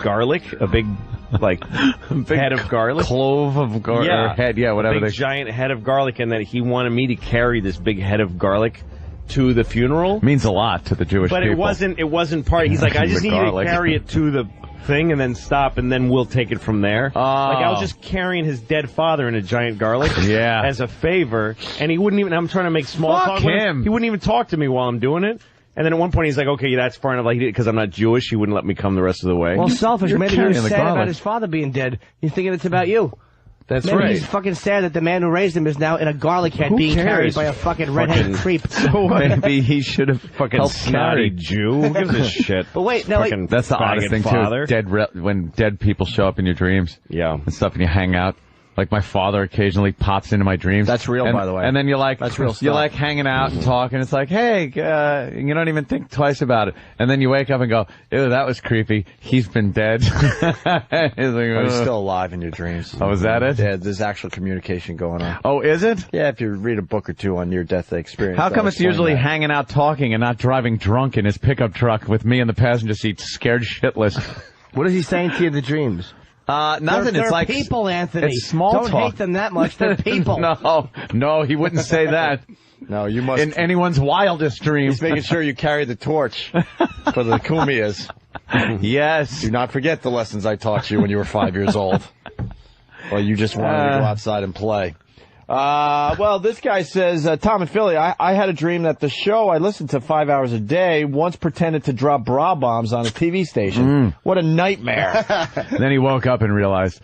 garlic, a big head of garlic, clove of garlic, head, whatever. A big giant head of garlic, and that he wanted me to carry this big head of garlic to the funeral. Means a lot to the Jewish people. But it wasn't part. He's like, I just need you to carry it to the thing and then stop, and then we'll take it from there. Like, I was just carrying his dead father in a giant garlic as a favor, and he wouldn't even. I'm trying to make small talk with him. He wouldn't even talk to me while I'm doing it. And then at one point he's like, okay, that's far enough. Like, because I'm not Jewish, he wouldn't let me come the rest of the way. Well, selfish. You're Maybe you're sad garlic. about his father being dead. You're thinking it's about you. That's Maybe right. he's fucking sad that the man who raised him is now in a garlic head being carried by a fucking redheaded creep. So maybe he should have fucking snotty Jew. Who gives a shit? But wait, no, wait. That's the oddest thing too. When dead people show up in your dreams, and stuff, and you hang out. Like, my father occasionally pops into my dreams. That's real, by the way. And then you're like, that's real stuff. You're like hanging out and talking. It's like, hey, you don't even think twice about it. And then you wake up and go, ew, that was creepy. He's been dead. He's still alive in your dreams. Oh, is that it? Yeah, there's actual communication going on. Oh, is it? Yeah, if you read a book or two on near-death experience. How come it's usually hanging out talking and not driving drunk in his pickup truck with me in the passenger seat, scared shitless? What is he saying to you in the dreams? Nothing. They're it's like people, Anthony. It's small Don't talk. hate them that much. They're people. No, he wouldn't say that. No, you must. In anyone's wildest dreams. He's making sure you carry the torch for the Kumias. Yes. Do not forget the lessons I taught you when you were 5 years old. Or you just wanted to go outside and play. Well, this guy says, Tom and Philly, I had a dream that the show I listened to 5 hours a day once pretended to drop bra bombs on a TV station. What a nightmare. Then he woke up and realized,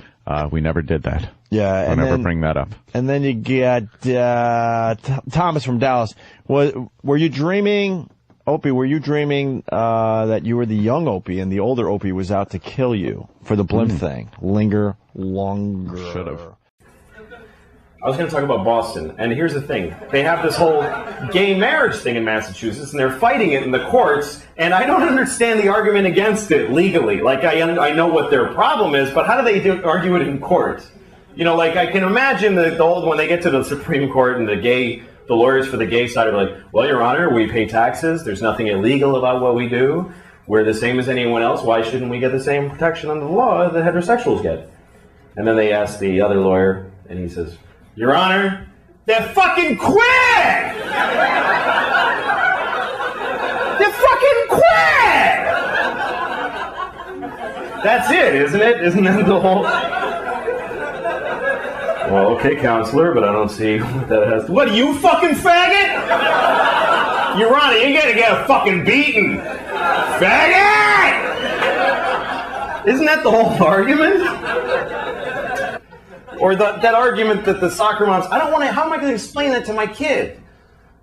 we never did that. Yeah. I'll never bring that up. And then you get Thomas from Dallas. Were you dreaming Opie, were you dreaming that you were the young Opie and the older Opie was out to kill you for the blimp thing? Linger longer. Should have. I was going to talk about Boston, and here's the thing. They have this whole gay marriage thing in Massachusetts, and they're fighting it in the courts, and I don't understand the argument against it legally. Like, I know what their problem is, but how do they argue it in court? You know, like, I can imagine when they get to the Supreme Court and the lawyers for the gay side are like, well, Your Honor, we pay taxes. There's nothing illegal about what we do. We're the same as anyone else. Why shouldn't we get the same protection under the law that heterosexuals get? And then they ask the other lawyer, and he says, Your Honor, they're fucking queer! They're fucking queer! That's it, isn't it? Isn't that the whole... Well, okay, counselor, but I don't see what that has to... What, are you fucking faggot? Your Honor, you're gonna get fucking beaten. Faggot! Isn't that the whole argument? Or that argument that the soccer moms, how am I going to explain that to my kid?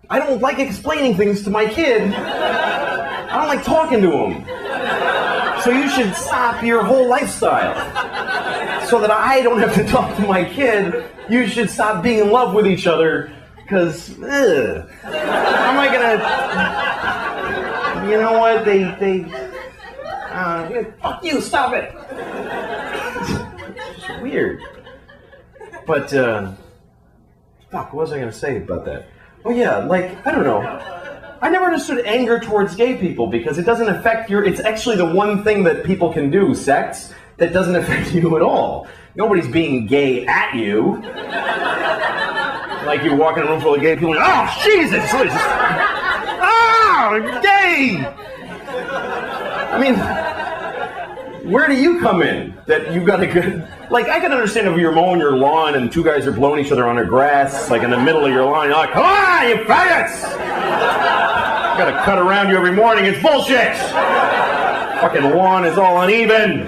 I don't like explaining things to my kid. I don't like talking to him. So you should stop your whole lifestyle. So that I don't have to talk to my kid, you should stop being in love with each other, because, how am I going to, you know what, fuck you, stop it. It's just weird. But, fuck, what was I going to say about that? Oh yeah, like, I don't know. I never understood anger towards gay people because it doesn't affect it's actually the one thing that people can do, sex, that doesn't affect you at all. Nobody's being gay at you. Like you walk in a room full of gay people and, oh, Jesus! Oh, gay! I mean, where do you come in? That you got a good... Like, I can understand if you're mowing your lawn and two guys are blowing each other on their grass, like in the middle of your lawn, you're like, come on, you faggots! I gotta cut around you every morning, it's bullshit! Fucking lawn is all uneven.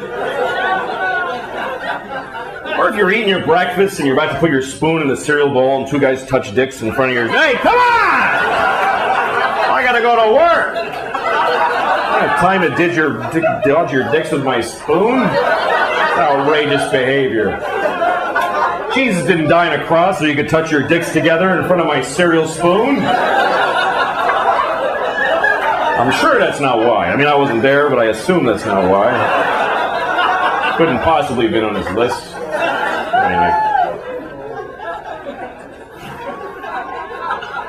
Or if you're eating your breakfast and you're about to put your spoon in the cereal bowl and two guys touch dicks in front of yours, hey, come on! I gotta go to work! I don't have time to dodge your dicks with my spoon? Outrageous behavior. Jesus didn't die on a cross so you could touch your dicks together in front of my cereal spoon. I'm sure that's not why. I mean, I wasn't there, but I assume that's not why. Couldn't possibly have been on his list. Anyway.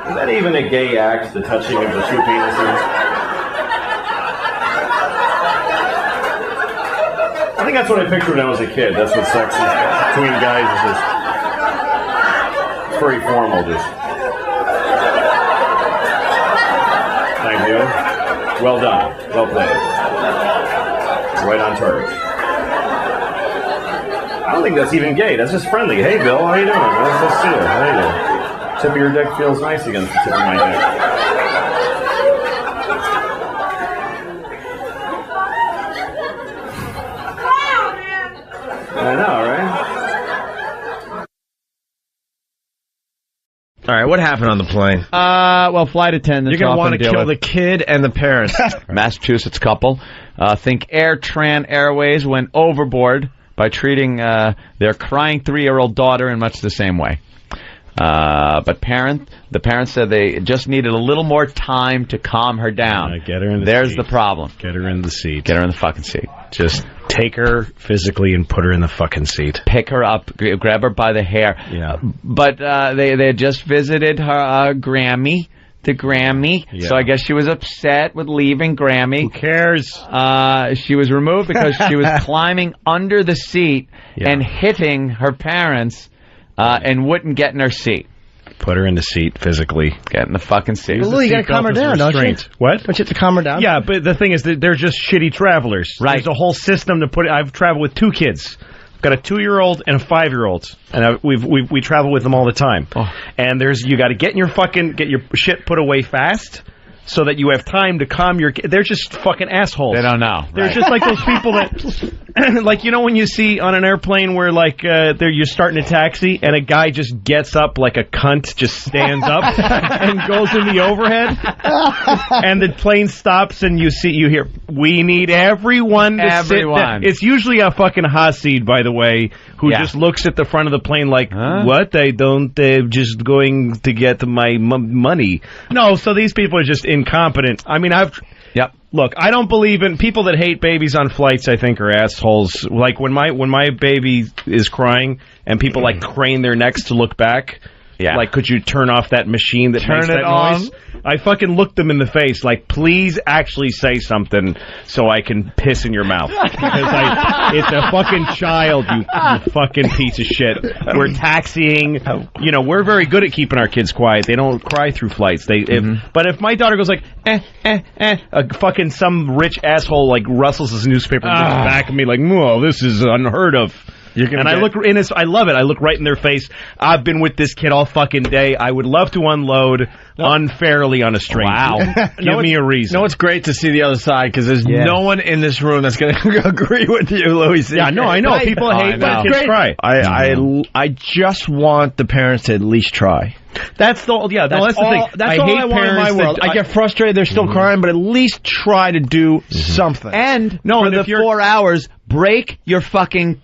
Is that even a gay act, the touching of the two penises? I think that's what I pictured when I was a kid. That's what sex is between guys is just very formal. Just thank you. Well done. Well played. Right on target. I don't think that's even gay. That's just friendly. Hey, Bill, how you doing? Let's see it. How you doing? Tip of your dick feels nice against the tip of my dick. I know, right? All right, what happened on the plane? Well, flight attendants. You're going to want to kill the kid and the parents. Massachusetts couple. Think Air Tran Airways went overboard by treating their crying 3-year-old daughter in much the same way. But the parents said they just needed a little more time to calm her down. Get her in the There's seat. the problem. Get her in the seat. Get her in the fucking seat. Just take her physically and put her in the fucking seat. Pick her up, grab her by the hair. Yeah. But they had just visited her Grammy, the Grammy. Yeah. So I guess she was upset with leaving Grammy. Who cares? She was removed because she was climbing under the seat and hitting her parents and wouldn't get in her seat. Put her in the seat physically. Get in the fucking seat. Well, you gotta calm her down, don't you? What? Don't you have to calm her down? Yeah, but the thing is that they're just shitty travelers. Right. There's a whole system to put it. I've traveled with 2 kids. I've got a 2-year-old and a 5-year-old, and we travel with them all the time. Oh. And you got to get your shit put away fast, so that you have time to calm your... They're just fucking assholes. They don't know. They're just like those people that... like, you know when you see on an airplane where, like, you're starting a taxi and a guy just gets up like a cunt, just stands up and goes in the overhead, and the plane stops and you hear, we need everyone to sit down. It's usually a fucking Hasid, by the way, who just looks at the front of the plane like, what? They're just going to get my money. No, so these people are just incompetent. I mean, Look, I don't believe in people that hate babies on flights. I think are assholes. Like when my baby is crying and people like crane their necks to look back. Yeah. Like, could you turn off that machine that makes that noise? I fucking looked them in the face, like, please actually say something so I can piss in your mouth. Because it's a fucking child, you fucking piece of shit. We're taxiing. You know, we're very good at keeping our kids quiet. They don't cry through flights. But if my daughter goes like, fucking some rich asshole, like, rustles his newspaper and looks back at me like, whoa, this is unheard of. I look in his. I love it. I look right in their face. I've been with this kid all fucking day. I would love to unload unfairly on a stranger. Wow. Give me a reason. No, it's great to see the other side because there's no one in this room that's going to agree with you, Louis. Yeah, no, I know. People hate when kids cry. I just want the parents to at least try. That's the thing. That's all I want in my world. I get frustrated. They're still crying, but at least try to do something. And for the 4 hours, break your fucking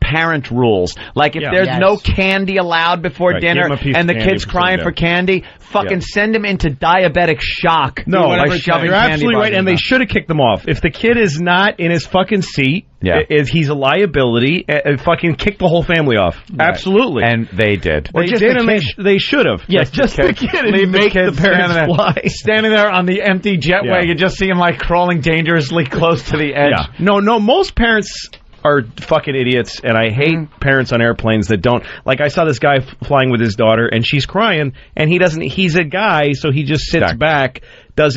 parent rules. Like if there's no candy allowed before dinner and the kid's crying for candy, fucking send him into diabetic shock. No, you're absolutely right, and they should have kicked them off. If the kid is not in his fucking seat, he's a liability, fucking kick the whole family off. Right. Absolutely. And they did. They did, and they should have. Yes, just the kid. And make the parents fly. Standing there on the empty jetway, you just see him like crawling dangerously close to the edge. Yeah. No, most parents are fucking idiots, and I hate parents on airplanes that don't. Like, I saw this guy flying with his daughter, and she's crying, and he's a guy, so he just sits back,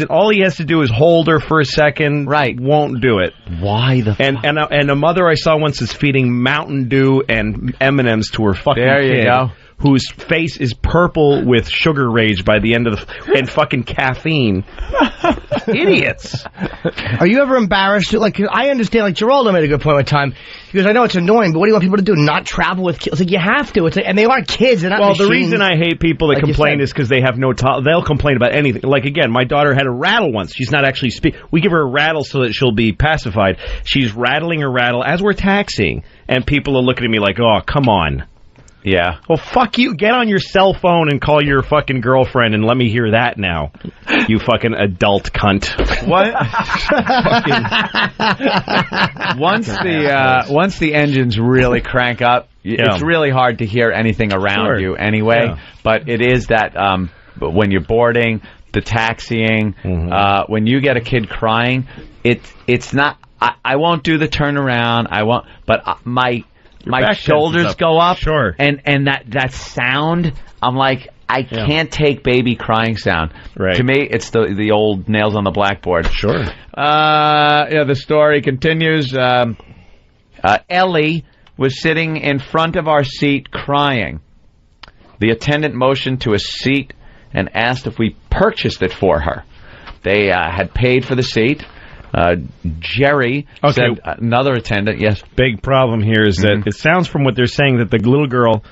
all he has to do is hold her for a second, won't do it. Why the fuck? And a mother I saw once is feeding Mountain Dew and M&Ms to her fucking kid. There you go. Whose face is purple with sugar rage by the end of and fucking caffeine. Idiots. Are you ever embarrassed? Like, I understand, like, Geraldo made a good point one time. He goes, I know it's annoying, but what do you want people to do? Not travel with kids? It's like, you have to. It's like, and they aren't kids. They're not machines. The reason I hate people that complain is because they have no they'll complain about anything. Like, again, my daughter had a rattle once. She's not actually we give her a rattle so that she'll be pacified. She's rattling her rattle as we're taxiing, and people are looking at me like, oh, come on. Yeah. Well, fuck you. Get on your cell phone and call your fucking girlfriend and let me hear that now. You fucking adult cunt. What? Once the engines really crank up, it's really hard to hear anything around you anyway. Yeah. But it is that when you're boarding, the taxiing, when you get a kid crying, it's not. I won't do the turnaround. I won't. But my shoulders go up, and that sound, I'm like, I can't take baby crying sound. Right. To me, it's the old nails on the blackboard. Sure. The story continues. Ellie was sitting in front of our seat crying. The attendant motioned to a seat and asked if we purchased it for her. They had paid for the seat. Jerry said, another attendant, yes. Big problem here is that it sounds from what they're saying that the little girl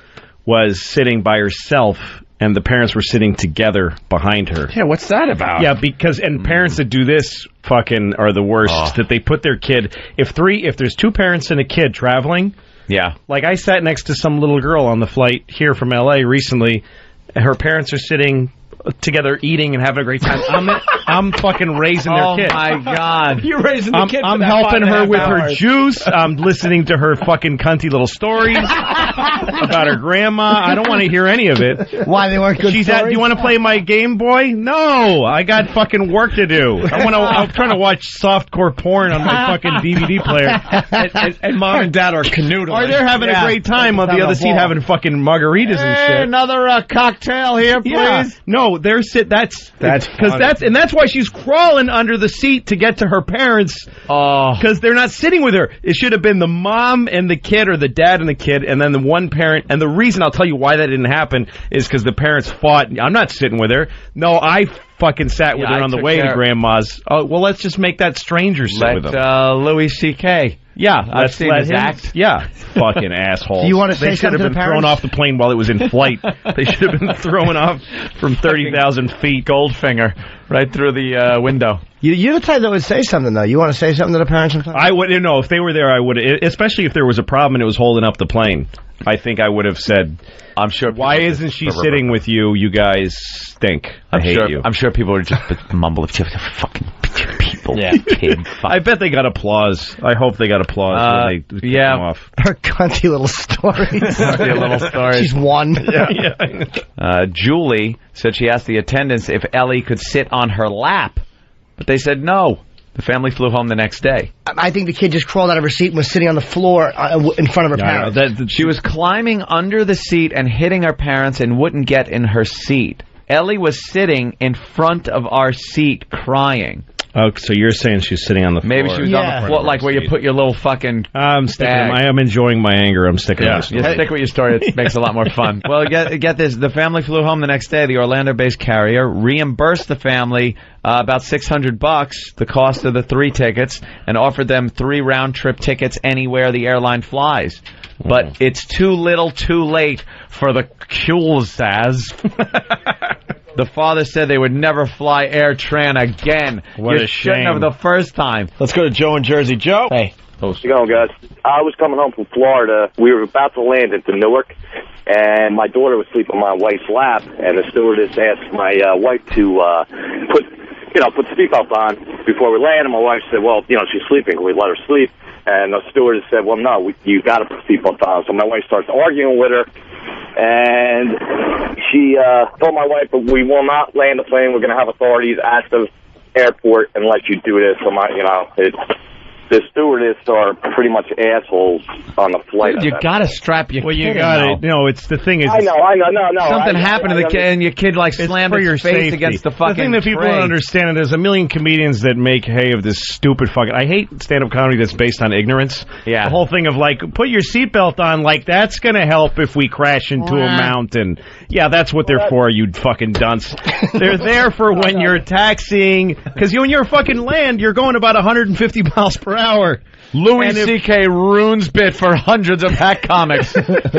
was sitting by herself and the parents were sitting together behind her. Yeah, what's that about? Yeah, because parents that do this fucking are the worst. That they put their kid, if there's two parents and a kid traveling, like I sat next to some little girl on the flight here from LA recently, her parents are sitting together eating and having a great time. I'm fucking raising their kid. Oh my God. You're raising the kid. I'm helping her with her juice. I'm listening to her fucking cunty little stories about her grandma. I don't want to hear any of it. Why, they weren't good stories? Do you want to play my Game Boy? No, I got fucking work to do. I'm trying to watch softcore porn on my fucking DVD player. And mom and dad are canoodling. Or they're having a great time on the other seat having fucking margaritas and shit. Another cocktail here, please. Yeah. No, they're that's because why she's crawling under the seat to get to her parents. Because they're not sitting with her. It should have been the mom and the kid, or the dad and the kid, and then the one parent. And the reason I'll tell you why that didn't happen is because the parents fought. I'm not sitting with her. No, I fucking sat with her on the way to grandma's. Oh, well, let's just make that stranger sit with them. Louis C.K. Yeah, I've Let's seen let his him act. Yeah, fucking assholes. Do you want to say They should have something been to thrown parents? off the plane while it was in flight. They should have been thrown off from 30,000 feet. Goldfinger right through the window. You're the type that would say something, though. You want to say something to the parents sometimes? I would, if they were there, I would, especially if there was a problem and it was holding up the plane. I think I would have said, I'm sure. Why isn't she sitting with you? You guys stink. I hate you. I'm sure people would just mumble if fucking people. Yeah. I bet they got applause. I hope they got applause when they kicked them off. Her cunty little stories. She's one. Julie said she asked the attendants if Ellie could sit on her lap, but they said no. The family flew home the next day. I think the kid just crawled out of her seat and was sitting on the floor in front of her parents. She was climbing under the seat and hitting her parents and wouldn't get in her seat. Ellie was sitting in front of our seat crying. Oh, so you're saying she's sitting on the floor? Maybe she was on the floor, like where you put your little fucking. I'm sticking. I am enjoying my anger. I'm sticking. Yeah, with you stick with your story. It makes it a lot more fun. Well, get this. The family flew home the next day. The Orlando-based carrier reimbursed the family about $600, the cost of the 3 tickets, and offered them 3 round-trip tickets anywhere the airline flies. But it's too little, too late for the Kulsas. The father said they would never fly Air Tran again. What you a shouldn't shame. have the first time. Let's go to Joe in Jersey. Joe. Hey. How's it going, guys? I was coming home from Florida. We were about to land into Newark, and my daughter was sleeping on my wife's lap, and the stewardess asked my wife to put the seatbelt on before we land, and my wife said, well, she's sleeping. Can we let her sleep? And the stewardess said, well, no, you got to put the seatbelt on. So my wife starts arguing with her, and she told my wife, but we will not land the plane. We're going to have authorities at the airport and let you do this. So the stewardess are pretty much assholes on the flight. Dude, you gotta strap your kid you in, got it. though. No, it's the thing is. I know. No. Something happened to the kid, and your kid slammed for his your face safety. against the fucking. The thing that people tray. don't understand, and there's a million comedians that make hay of this stupid fucking. I hate stand-up comedy that's based on ignorance. Yeah. The whole thing of put your seatbelt on, that's gonna help if we crash into a mountain. Yeah, that's what they're for, you fucking dunce. They're there for when you're taxiing, because when you're fucking land, you're going about 150 miles per hour. Louis C.K. ruins bit for hundreds of hack comics.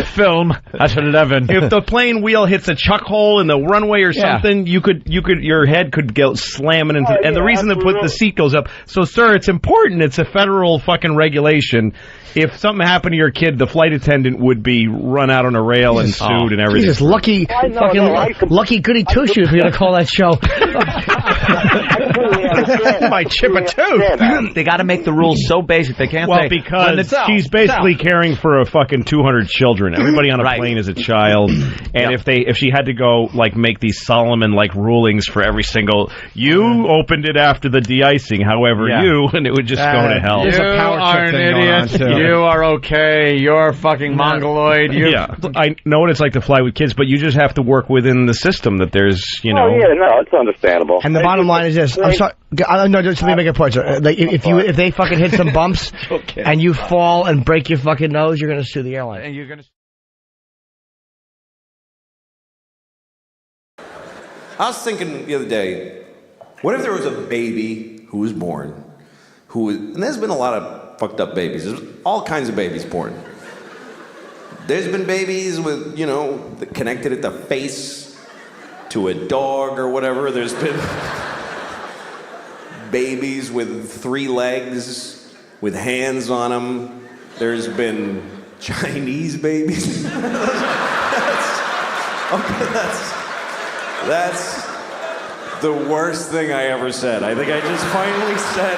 Film at 11. If the plane wheel hits a chuck hole in the runway or something, your head could go slamming into. And the reason they put the seat goes up. So, sir, it's important. It's a federal fucking regulation. If something happened to your kid, the flight attendant would be run out on a rail and sued and everything. Jesus, lucky goody two shoes. We gotta call that show. My chip a tooth. They got to make the rules so basic they can't say. Because she's basically caring for a fucking 200 children. Everybody on a plane is a child, and if she had to go make these Solomon rulings for every single, you opened it after the de-icing, however and it would just go to hell. You are an idiot. You are okay. You're fucking mongoloid. I know what it's like to fly with kids, but you just have to work within the system that there's it's understandable. And the bottom line is this. I'm sorry. No, just let me make a point, sir. If they fucking hit some bumps and you fall and break your fucking nose, you're going to sue the airline. And you're going to. I was thinking the other day, what if there was a baby who was born, and there's been a lot of fucked up babies. There's all kinds of babies born. There's been babies with, connected at the face to a dog or whatever. There's been babies with 3 legs, with hands on them. There's been Chinese babies. That's the worst thing I ever said. I think I just finally said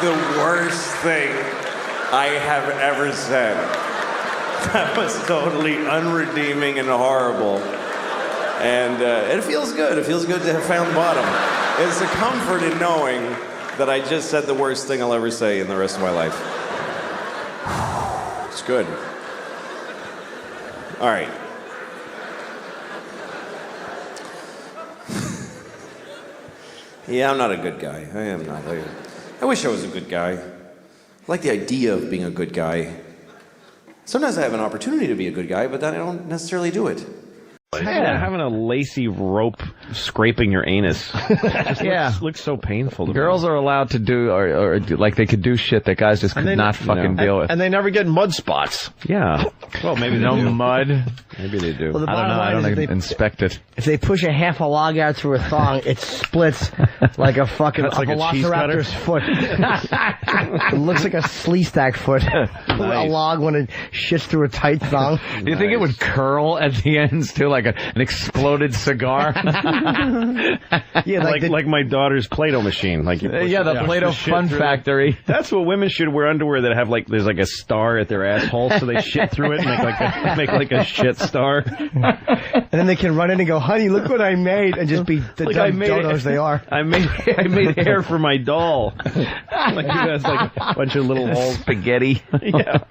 the worst thing I have ever said. That was totally unredeeming and horrible. And it feels good. It feels good to have found the bottom. It's a comfort in knowing that I just said the worst thing I'll ever say in the rest of my life. It's good. All right. Yeah, I'm not a good guy. I am not. I wish I was a good guy. I like the idea of being a good guy. Sometimes I have an opportunity to be a good guy, but then I don't necessarily do it. place. Having a lacy rope scraping your anus. Just looks so painful. Girls are allowed to do, or like they could do shit that guys just could not fucking deal with. And they never get mud spots. Yeah. Well, maybe no they do. mud. Maybe they do. Well, I don't know. I don't inspect it. If they push a half a log out through a thong, it splits like a fucking like a cheese cutter. velociraptor's foot. It looks like a slee stack foot. A log when it shits through a tight thong. Do you think it would curl at the ends too, like an exploded cigar? Yeah, like my daughter's Play-Doh machine. Like you push the Play-Doh Fun Factory. That's what women should wear, underwear that have like there's like a star at their asshole, so they shit through it and make like a shit star. And then they can run in and go, honey, look what I made, and just be the dumb dodos they are. I made hair for my doll. Like it has like a bunch of little holes. Spaghetti. Yeah.